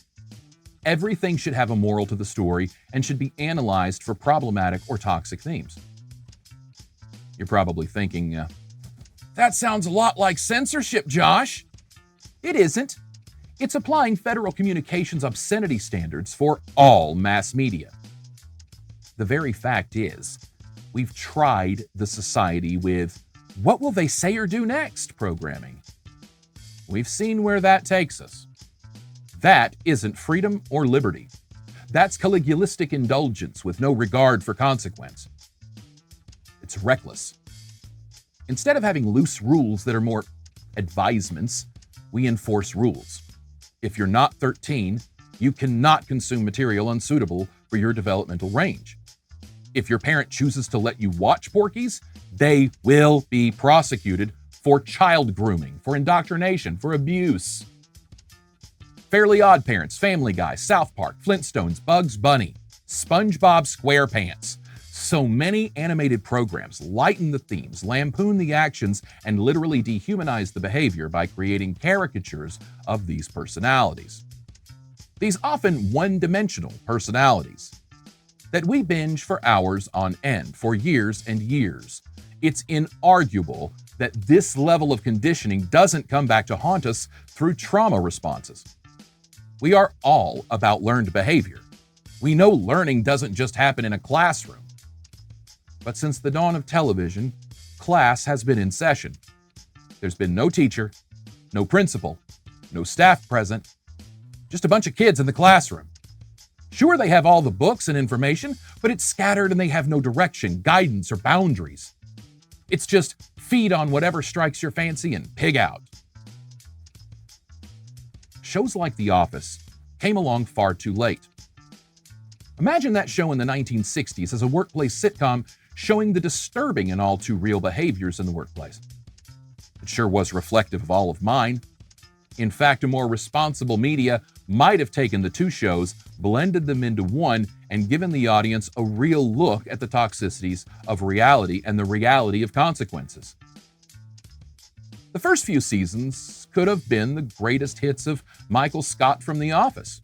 Everything should have a moral to the story and should be analyzed for problematic or toxic themes. You're probably thinking, that sounds a lot like censorship, Josh. It isn't. It's applying federal communications obscenity standards for all mass media. The very fact is, we've tried the society with what will they say or do next programming. We've seen where that takes us. That isn't freedom or liberty. That's caligularistic indulgence with no regard for consequence. It's reckless. Instead of having loose rules that are more advisements, we enforce rules. If you're not 13, you cannot consume material unsuitable for your developmental range. If your parent chooses to let you watch Porky's, they will be prosecuted for child grooming, for indoctrination, for abuse. Fairly Odd Parents, Family Guy, South Park, Flintstones, Bugs Bunny, SpongeBob SquarePants. So many animated programs lighten the themes, lampoon the actions, and literally dehumanize the behavior by creating caricatures of these personalities. These often one-dimensional personalities that we binge for hours on end, for years and years. It's inarguable that this level of conditioning doesn't come back to haunt us through trauma responses. We are all about learned behavior. We know learning doesn't just happen in a classroom. But since the dawn of television, class has been in session. There's been no teacher, no principal, no staff present, just a bunch of kids in the classroom. Sure, they have all the books and information, but it's scattered and they have no direction, guidance, or boundaries. It's just feed on whatever strikes your fancy and pig out. Shows like The Office came along far too late. Imagine that show in the 1960s as a workplace sitcom showing the disturbing and all too real behaviors in the workplace. It sure was reflective of all of mine. In fact, a more responsible media might have taken the two shows, blended them into one, and given the audience a real look at the toxicities of reality and the reality of consequences. The first few seasons could have been the greatest hits of Michael Scott from The Office.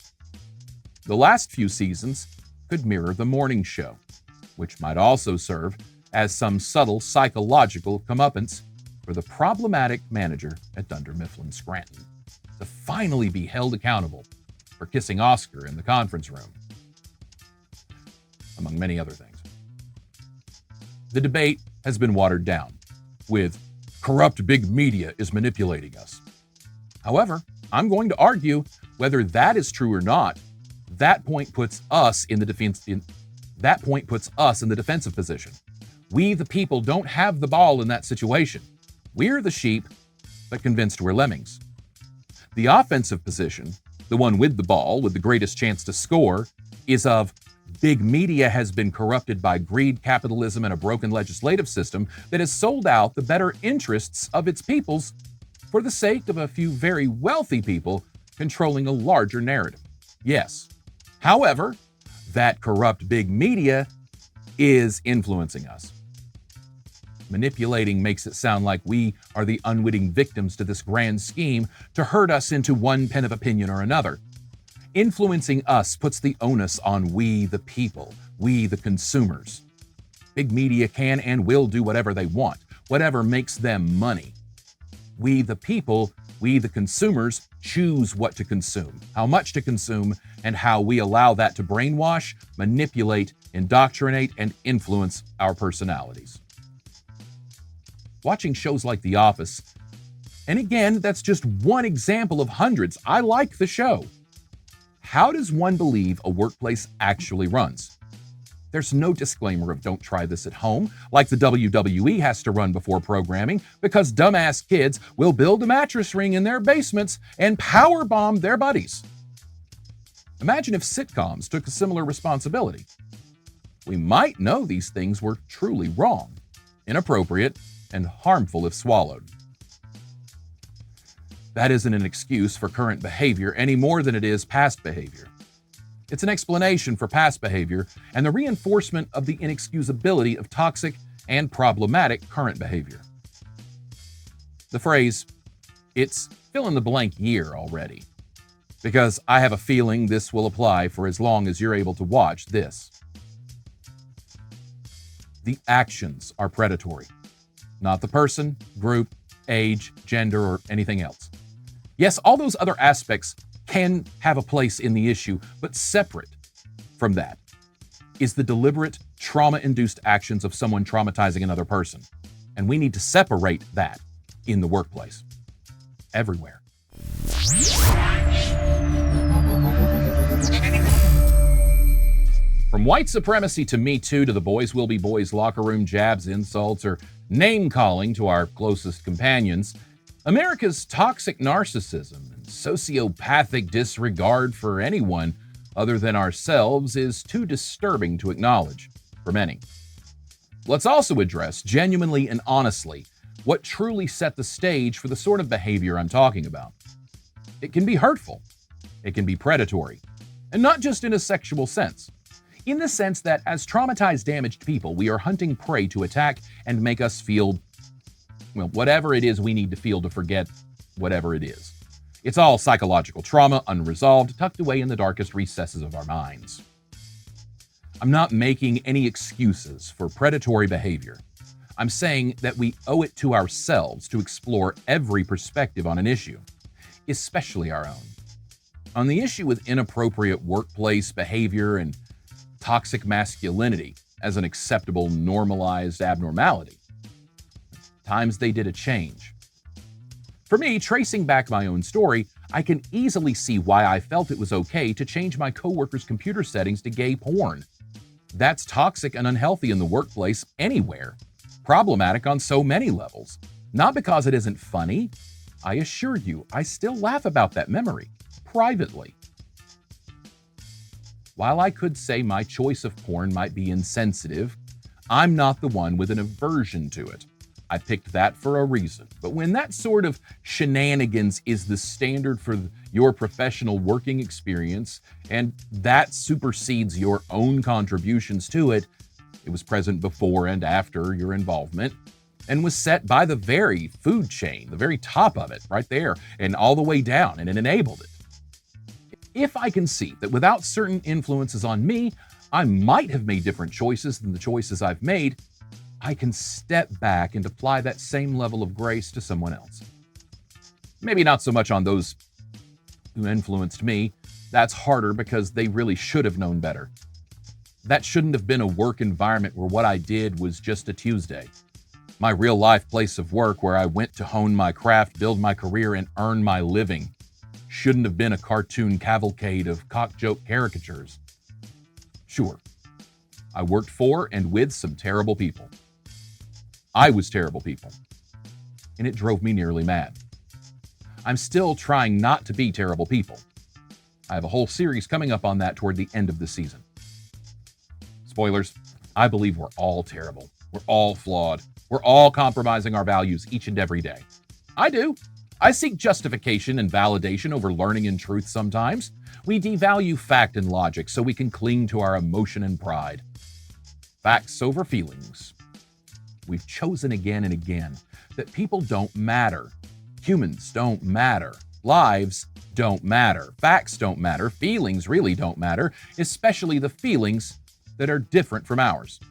The last few seasons could mirror The Morning Show, which might also serve as some subtle psychological comeuppance for the problematic manager at Dunder Mifflin Scranton to finally be held accountable for kissing Oscar in the conference room, among many other things. The debate has been watered down with corrupt big media is manipulating us. However, I'm going to argue whether that is true or not. That point puts us in the defensive position. We, the people, don't have the ball in that situation. We're the sheep, but convinced we're lemmings. The offensive position, the one with the ball, with the greatest chance to score, is of big media has been corrupted by greed, capitalism, and a broken legislative system that has sold out the better interests of its peoples for the sake of a few very wealthy people controlling a larger narrative. Yes. However, that corrupt big media is influencing us. Manipulating makes it sound like we are the unwitting victims to this grand scheme to herd us into one pen of opinion or another. Influencing us puts the onus on we, the people, we, the consumers. Big media can and will do whatever they want, whatever makes them money. We, the people, we, the consumers, choose what to consume, how much to consume, and how we allow that to brainwash, manipulate, indoctrinate, and influence our personalities. Watching shows like The Office, and again, that's just one example of hundreds. I like the show. How does one believe a workplace actually runs? There's no disclaimer of don't try this at home, like the WWE has to run before programming, because dumbass kids will build a mattress ring in their basements and powerbomb their buddies. Imagine if sitcoms took a similar responsibility. We might know these things were truly wrong, inappropriate, and harmful if swallowed. That isn't an excuse for current behavior any more than it is past behavior. It's an explanation for past behavior and the reinforcement of the inexcusability of toxic and problematic current behavior. The phrase, "it's fill in the blank year already," because I have a feeling this will apply for as long as you're able to watch this. The actions are predatory, not the person, group, age, gender, or anything else. Yes, all those other aspects can have a place in the issue, but separate from that is the deliberate trauma-induced actions of someone traumatizing another person. And we need to separate that in the workplace. Everywhere. From white supremacy to Me Too to the boys will be boys locker room jabs, insults, or name-calling to our closest companions, America's toxic narcissism and sociopathic disregard for anyone other than ourselves is too disturbing to acknowledge for many. Let's also address, genuinely and honestly, what truly set the stage for the sort of behavior I'm talking about. It can be hurtful. It can be predatory. And not just in a sexual sense. In the sense that as traumatized, damaged people, we are hunting prey to attack and make us feel, well, whatever it is we need to feel to forget whatever it is. It's all psychological trauma, unresolved, tucked away in the darkest recesses of our minds. I'm not making any excuses for predatory behavior. I'm saying that we owe it to ourselves to explore every perspective on an issue, especially our own. On the issue with inappropriate workplace behavior and toxic masculinity as an acceptable normalized abnormality, times they did a change. For me, tracing back my own story, I can easily see why I felt it was okay to change my coworkers' computer settings to gay porn. That's toxic and unhealthy in the workplace anywhere. Problematic on so many levels. Not because it isn't funny. I assure you, I still laugh about that memory, privately. While I could say my choice of porn might be insensitive, I'm not the one with an aversion to it. I picked that for a reason. But when that sort of shenanigans is the standard for your professional working experience, and that supersedes your own contributions to it, it was present before and after your involvement, and was set by the very food chain, the very top of it, right there, and all the way down, and it enabled it. If I can see that without certain influences on me, I might have made different choices than the choices I've made, I can step back and apply that same level of grace to someone else. Maybe not so much on those who influenced me. That's harder because they really should have known better. That shouldn't have been a work environment where what I did was just a Tuesday. My real life place of work where I went to hone my craft, build my career, and earn my living shouldn't have been a cartoon cavalcade of cock-joke caricatures. Sure, I worked for and with some terrible people. I was terrible people, and it drove me nearly mad. I'm still trying not to be terrible people. I have a whole series coming up on that toward the end of the season. Spoilers, I believe we're all terrible. We're all flawed. We're all compromising our values each and every day. I do. I seek justification and validation over learning and truth sometimes. We devalue fact and logic so we can cling to our emotion and pride. Facts over feelings. We've chosen again and again that people don't matter. Humans don't matter. Lives don't matter. Facts don't matter. Feelings really don't matter, especially the feelings that are different from ours.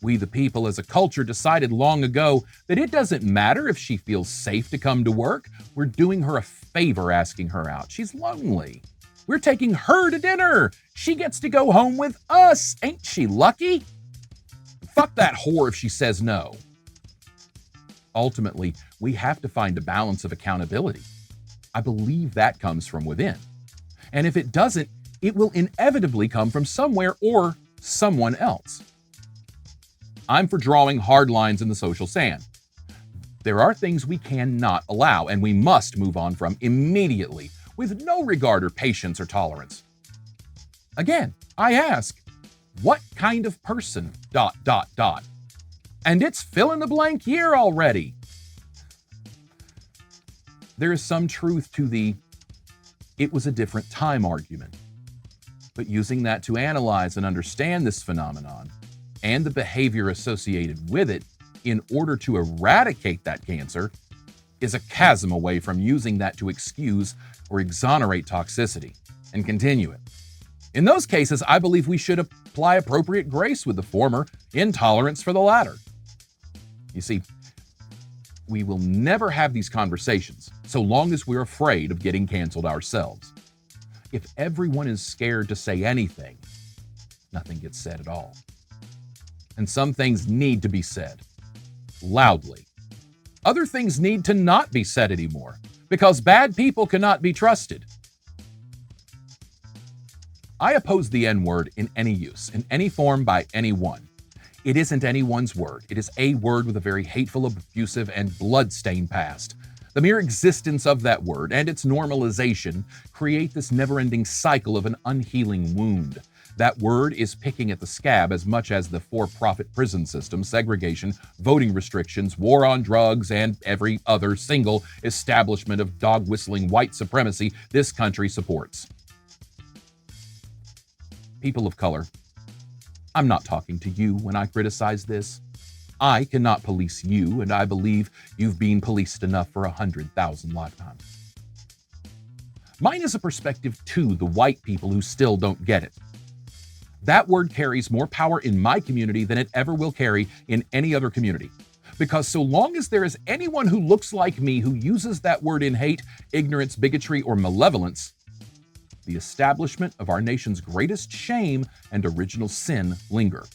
We, the people, as a culture, decided long ago that it doesn't matter if she feels safe to come to work. We're doing her a favor asking her out. She's lonely. We're taking her to dinner. She gets to go home with us. Ain't she lucky? Fuck that whore if she says no. Ultimately, we have to find a balance of accountability. I believe that comes from within. And if it doesn't, it will inevitably come from somewhere or someone else. I'm for drawing hard lines in the social sand. There are things we cannot allow, and we must move on from immediately, with no regard or patience or tolerance. Again, I ask, what kind of person, ... And it's fill in the blank year already. There is some truth to the "it was a different time" argument. But using that to analyze and understand this phenomenon and the behavior associated with it in order to eradicate that cancer is a chasm away from using that to excuse or exonerate toxicity and continue it. In those cases, I believe we should apply appropriate grace with the former, intolerance for the latter. You see, we will never have these conversations so long as we're afraid of getting canceled ourselves. If everyone is scared to say anything, nothing gets said at all. And some things need to be said loudly. Other things need to not be said anymore because bad people cannot be trusted. I oppose the N-word in any use, in any form, by anyone. It isn't anyone's word. It is a word with a very hateful, abusive, and blood-stained past. The mere existence of that word and its normalization create this never-ending cycle of an unhealing wound. That word is picking at the scab as much as the for-profit prison system, segregation, voting restrictions, war on drugs, and every other single establishment of dog-whistling white supremacy this country supports. People of color, I'm not talking to you when I criticize this. I cannot police you, and I believe you've been policed enough for 100,000 lifetimes. Mine is a perspective to the white people who still don't get it. That word carries more power in my community than it ever will carry in any other community. Because so long as there is anyone who looks like me who uses that word in hate, ignorance, bigotry, or malevolence, the establishment of our nation's greatest shame and original sin linger.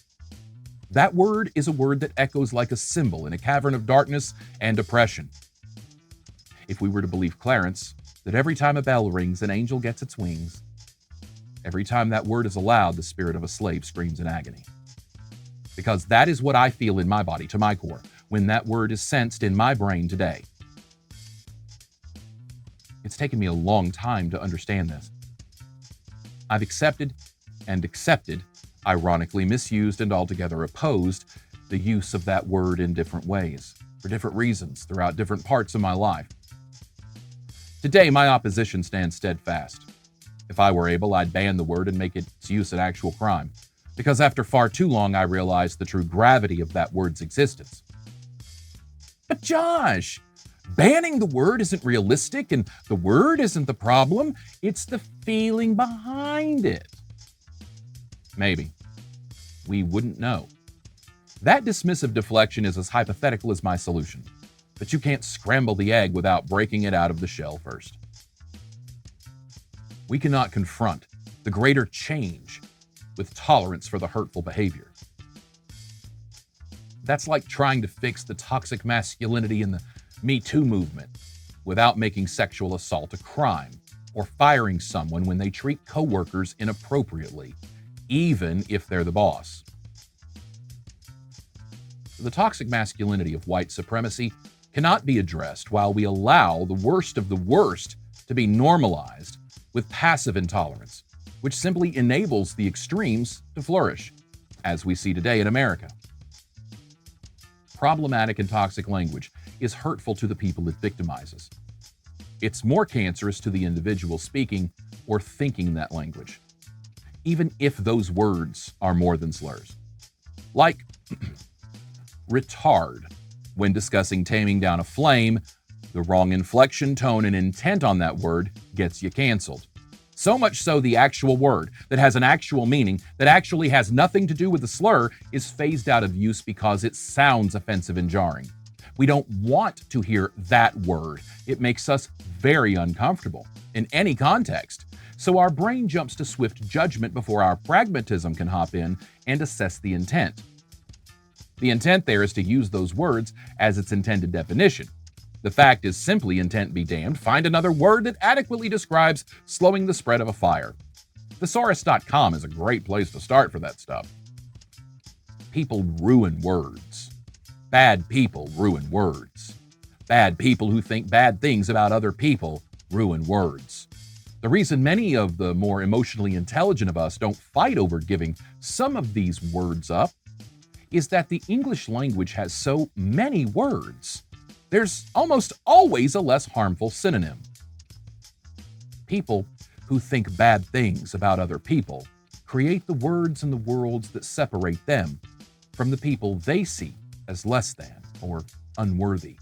That word is a word that echoes like a cymbal in a cavern of darkness and oppression. If we were to believe Clarence, that every time a bell rings, an angel gets its wings, every time that word is allowed, the spirit of a slave screams in agony. Because that is what I feel in my body, to my core, when that word is sensed in my brain today. It's taken me a long time to understand this. I've accepted, ironically misused and altogether opposed the use of that word in different ways, for different reasons, throughout different parts of my life. Today, my opposition stands steadfast. If I were able, I'd ban the word and make its use an actual crime, because after far too long, I realized the true gravity of that word's existence. But Josh, banning the word isn't realistic, and the word isn't the problem. It's the feeling behind it. Maybe. We wouldn't know. That dismissive deflection is as hypothetical as my solution, but you can't scramble the egg without breaking it out of the shell first. We cannot confront the greater change with tolerance for the hurtful behavior. That's like trying to fix the toxic masculinity in the Me Too movement without making sexual assault a crime or firing someone when they treat coworkers inappropriately, even if they're the boss. The toxic masculinity of white supremacy cannot be addressed while we allow the worst of the worst to be normalized with passive intolerance, which simply enables the extremes to flourish, as we see today in America. Problematic and toxic language is hurtful to the people it victimizes. It's more cancerous to the individual speaking or thinking that language, even if those words are more than slurs. Like retard when discussing taming down a flame, the wrong inflection, tone, and intent on that word gets you canceled. So much so the actual word that has an actual meaning that actually has nothing to do with the slur is phased out of use because it sounds offensive and jarring. We don't want to hear that word. It makes us very uncomfortable in any context. So our brain jumps to swift judgment before our pragmatism can hop in and assess the intent. The intent there is to use those words as its intended definition. The fact is simply intent be damned, find another word that adequately describes slowing the spread of a fire. Thesaurus.com is a great place to start for that stuff. People ruin words. Bad people ruin words. Bad people who think bad things about other people ruin words. The reason many of the more emotionally intelligent of us don't fight over giving some of these words up is that the English language has so many words. There's almost always a less harmful synonym. People who think bad things about other people create the words and the worlds that separate them from the people they see as less than or unworthy.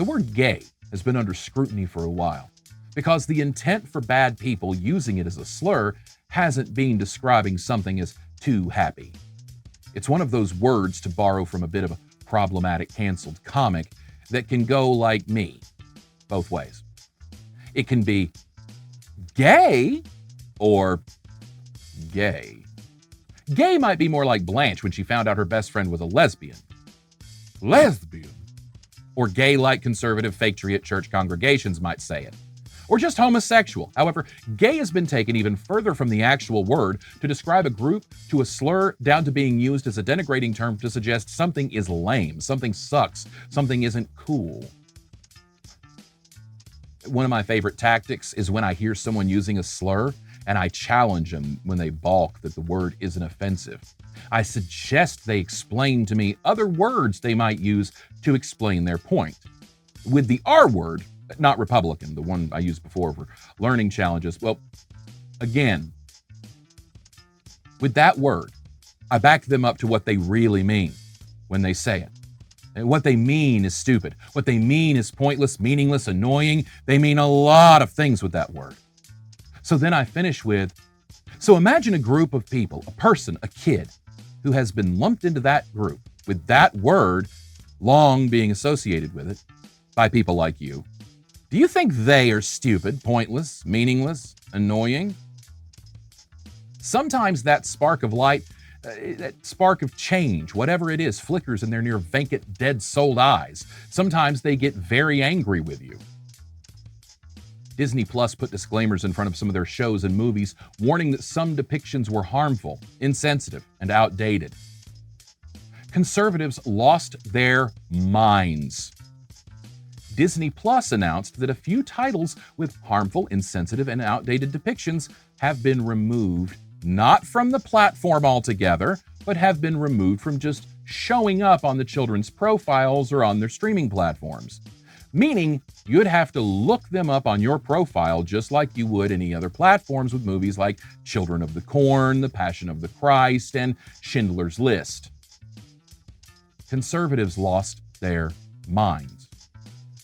The word gay has been under scrutiny for a while because the intent for bad people using it as a slur hasn't been describing something as too happy. It's one of those words, to borrow from a bit of a problematic canceled comic, that can go like me, both ways. It can be gay or gay. Gay might be more like Blanche when she found out her best friend was a lesbian. Lesbian. Or gay like conservative patriot church congregations might say it. Or just homosexual. However, gay has been taken even further from the actual word to describe a group, to a slur, down to being used as a denigrating term to suggest something is lame, something sucks, something isn't cool. One of my favorite tactics is when I hear someone using a slur and I challenge them when they balk that the word isn't offensive. I suggest they explain to me other words they might use to explain their point. With the R word, not Republican, the one I used before for learning challenges, well, again, with that word, I back them up to what they really mean when they say it. And what they mean is stupid. What they mean is pointless, meaningless, annoying. They mean a lot of things with that word. So then I finish with, so imagine a group of people, a person, a kid, who has been lumped into that group with that word long being associated with it by people like you. Do you think they are stupid, pointless, meaningless, annoying? Sometimes that spark of light, that spark of change, whatever it is, flickers in their near vacant, dead-souled eyes. Sometimes they get very angry with you. Disney Plus put disclaimers in front of some of their shows and movies, warning that some depictions were harmful, insensitive, and outdated. Conservatives lost their minds. Disney Plus announced that a few titles with harmful, insensitive, and outdated depictions have been removed, not from the platform altogether, but have been removed from just showing up on the children's profiles or on their streaming platforms. Meaning, you'd have to look them up on your profile just like you would any other platforms with movies like Children of the Corn, The Passion of the Christ, and Schindler's List. Conservatives lost their minds.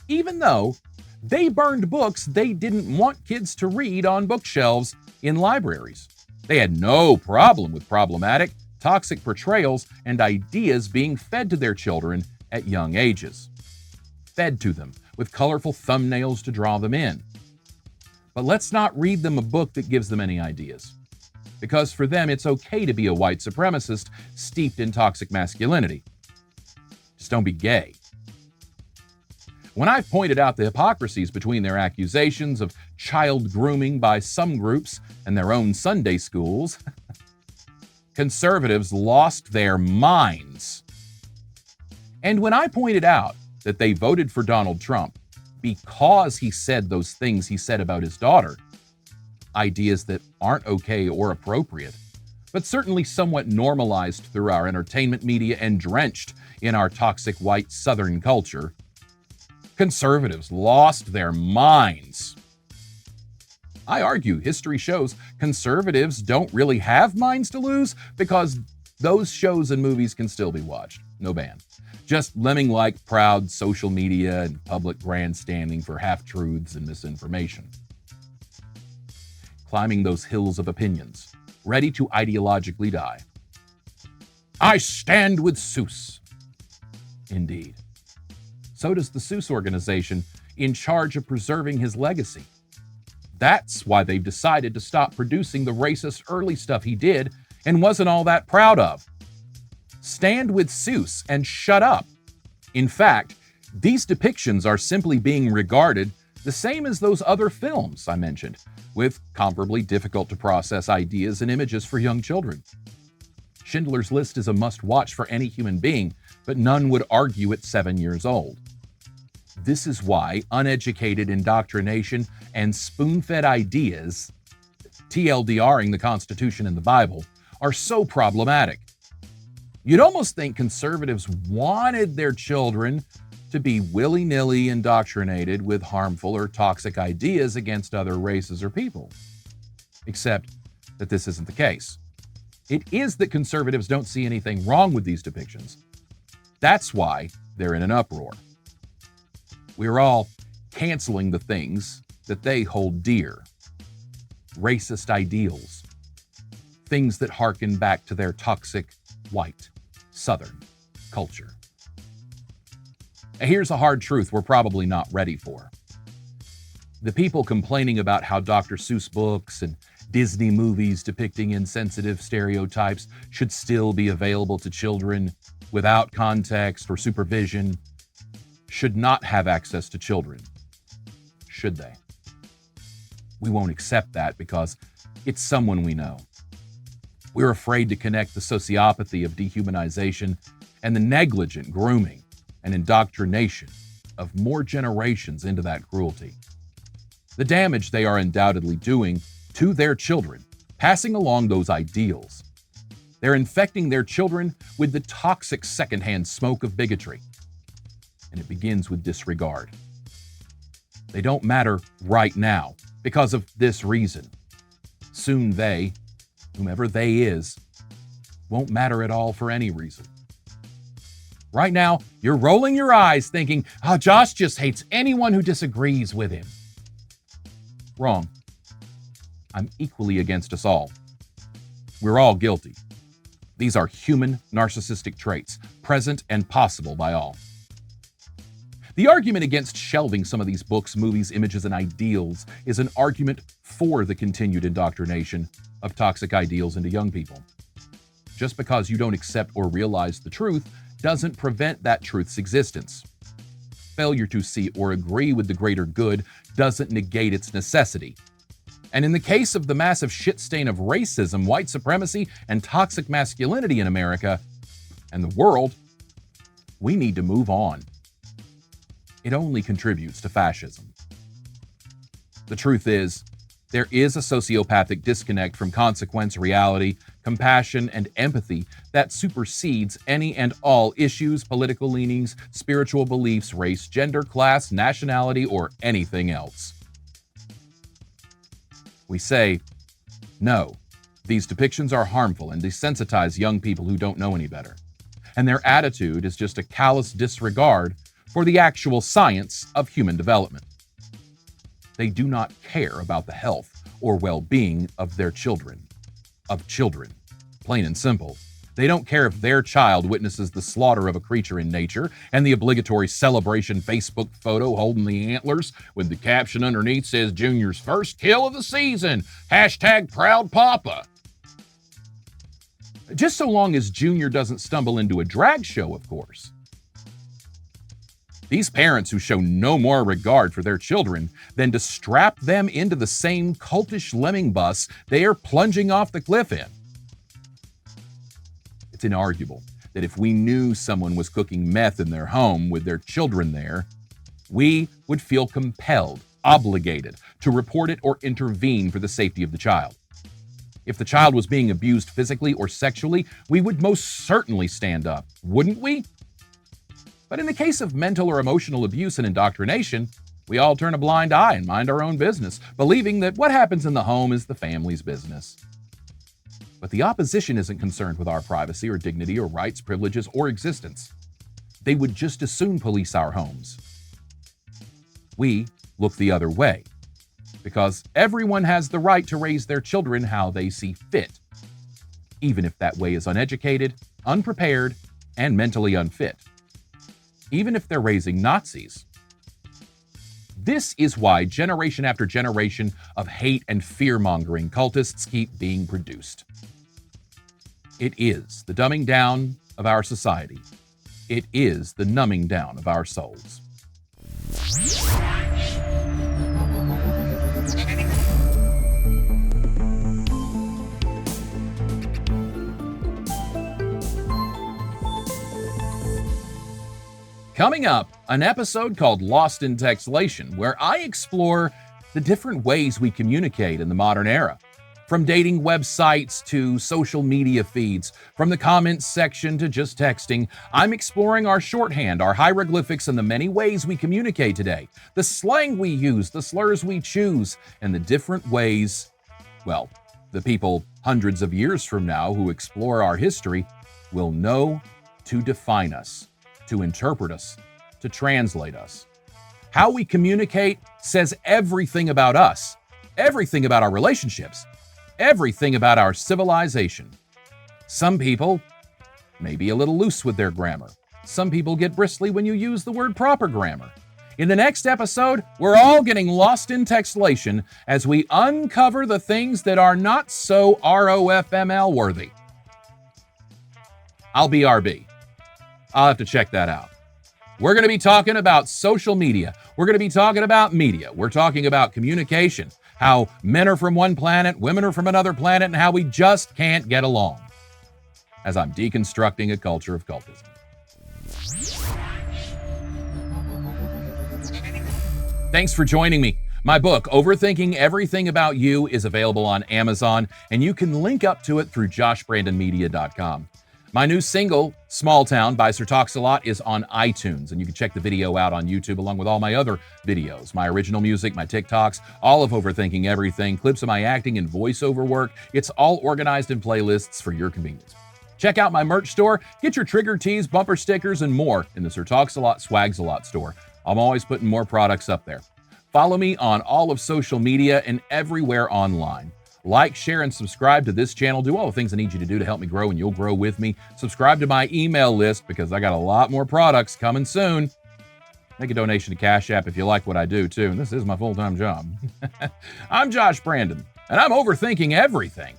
Even though they burned books they didn't want kids to read on bookshelves in libraries. They had no problem with problematic, toxic portrayals and ideas being fed to their children at young ages. Fed to them with colorful thumbnails to draw them in. But let's not read them a book that gives them any ideas. Because for them, it's okay to be a white supremacist steeped in toxic masculinity. Just don't be gay. When I've pointed out the hypocrisies between their accusations of child grooming by some groups and their own Sunday schools, conservatives lost their minds. And when I pointed out that they voted for Donald Trump because he said those things he said about his daughter, ideas that aren't okay or appropriate, but certainly somewhat normalized through our entertainment media and drenched in our toxic white Southern culture, conservatives lost their minds. I argue history shows conservatives don't really have minds to lose because those shows and movies can still be watched. No ban. Just lemming-like proud social media and public grandstanding for half-truths and misinformation. Climbing those hills of opinions, ready to ideologically die. I stand with Seuss. Indeed. So does the Seuss organization in charge of preserving his legacy. That's why they've decided to stop producing the racist early stuff he did and wasn't all that proud of. Stand with Seuss and shut up. In fact, these depictions are simply being regarded the same as those other films I mentioned, with comparably difficult to process ideas and images for young children. Schindler's List is a must-watch for any human being, but none would argue at 7 years old. This is why uneducated indoctrination and spoon-fed ideas, TLDRing the Constitution and the Bible, are so problematic. You'd almost think conservatives wanted their children to be willy-nilly indoctrinated with harmful or toxic ideas against other races or people. Except that this isn't the case. It is that conservatives don't see anything wrong with these depictions. That's why they're in an uproar. We're all canceling the things that they hold dear. Racist ideals, things that harken back to their toxic, white, Southern culture. And here's a hard truth we're probably not ready for. The people complaining about how Dr. Seuss books and Disney movies depicting insensitive stereotypes should still be available to children without context or supervision should not have access to children, should they? We won't accept that because it's someone we know. We're afraid to connect the sociopathy of dehumanization and the negligent grooming and indoctrination of more generations into that cruelty. The damage they are undoubtedly doing to their children, passing along those ideals. They're infecting their children with the toxic secondhand smoke of bigotry. And it begins with disregard. They don't matter right now because of this reason. Soon they, whomever they is, won't matter at all for any reason. Right now, you're rolling your eyes thinking, Josh just hates anyone who disagrees with him. Wrong. I'm equally against us all. We're all guilty. These are human narcissistic traits, present and possible by all. The argument against shelving some of these books, movies, images, and ideals is an argument for the continued indoctrination of toxic ideals into young people. Just because you don't accept or realize the truth doesn't prevent that truth's existence. Failure to see or agree with the greater good doesn't negate its necessity. And in the case of the massive shit stain of racism, white supremacy, and toxic masculinity in America and the world, we need to move on. It only contributes to fascism. The truth is, there is a sociopathic disconnect from consequence, reality, compassion, and empathy that supersedes any and all issues, political leanings, spiritual beliefs, race, gender, class, nationality, or anything else. We say, no, these depictions are harmful and desensitize young people who don't know any better. And their attitude is just a callous disregard for the actual science of human development. They do not care about the health or well-being of their children. Plain and simple. They don't care if their child witnesses the slaughter of a creature in nature and the obligatory celebration Facebook photo holding the antlers with the caption underneath says Junior's first kill of the season, #Proud Papa. Just so long as Junior doesn't stumble into a drag show, of course. These parents who show no more regard for their children than to strap them into the same cultish lemming bus they are plunging off the cliff in. It's inarguable that if we knew someone was cooking meth in their home with their children there, we would feel compelled, obligated to report it or intervene for the safety of the child. If the child was being abused physically or sexually, we would most certainly stand up, wouldn't we? But in the case of mental or emotional abuse and indoctrination, we all turn a blind eye and mind our own business, believing that what happens in the home is the family's business. But the opposition isn't concerned with our privacy or dignity or rights, privileges, or existence. They would just as soon police our homes. We look the other way, because everyone has the right to raise their children how they see fit, even if that way is uneducated, unprepared, and mentally unfit. Even if they're raising Nazis. This is why generation after generation of hate and fear-mongering cultists keep being produced. It is the dumbing down of our society. It is the numbing down of our souls. Coming up, an episode called Lost in Textlation, where I explore the different ways we communicate in the modern era. From dating websites to social media feeds, from the comments section to just texting, I'm exploring our shorthand, our hieroglyphics, and the many ways we communicate today. The slang we use, the slurs we choose, and the different ways, well, the people hundreds of years from now who explore our history will know to define us, to interpret us, to translate us. How we communicate says everything about us, everything about our relationships, everything about our civilization. Some people may be a little loose with their grammar. Some people get bristly when you use the word proper grammar. In the next episode, we're all getting lost in textlation as we uncover the things that are not so ROFML worthy. I'll be RB. I'll have to check that out. We're going to be talking about social media. We're going to be talking about media. We're talking about communication, how men are from one planet, women are from another planet, and how we just can't get along. As I'm deconstructing a culture of cultism. Thanks for joining me. My book, Overthinking Everything About You, is available on Amazon, and you can link up to it through joshbrandonmedia.com. My new single, Small Town by Sir Talks a Lot, is on iTunes, and you can check the video out on YouTube along with all my other videos, my original music, my TikToks, all of Overthinking Everything, clips of my acting and voiceover work. It's all organized in playlists for your convenience. Check out my merch store, get your trigger tees, bumper stickers, and more in the Sir Talks a Lot Swags a Lot store. I'm always putting more products up there. Follow me on all of social media and everywhere online. Like, share, and subscribe to this channel. Do all the things I need you to do to help me grow, and you'll grow with me. Subscribe to my email list because I got a lot more products coming soon. Make a donation to Cash App if you like what I do, too. And this is my full-time job. I'm Josh Brandon, and I'm overthinking everything.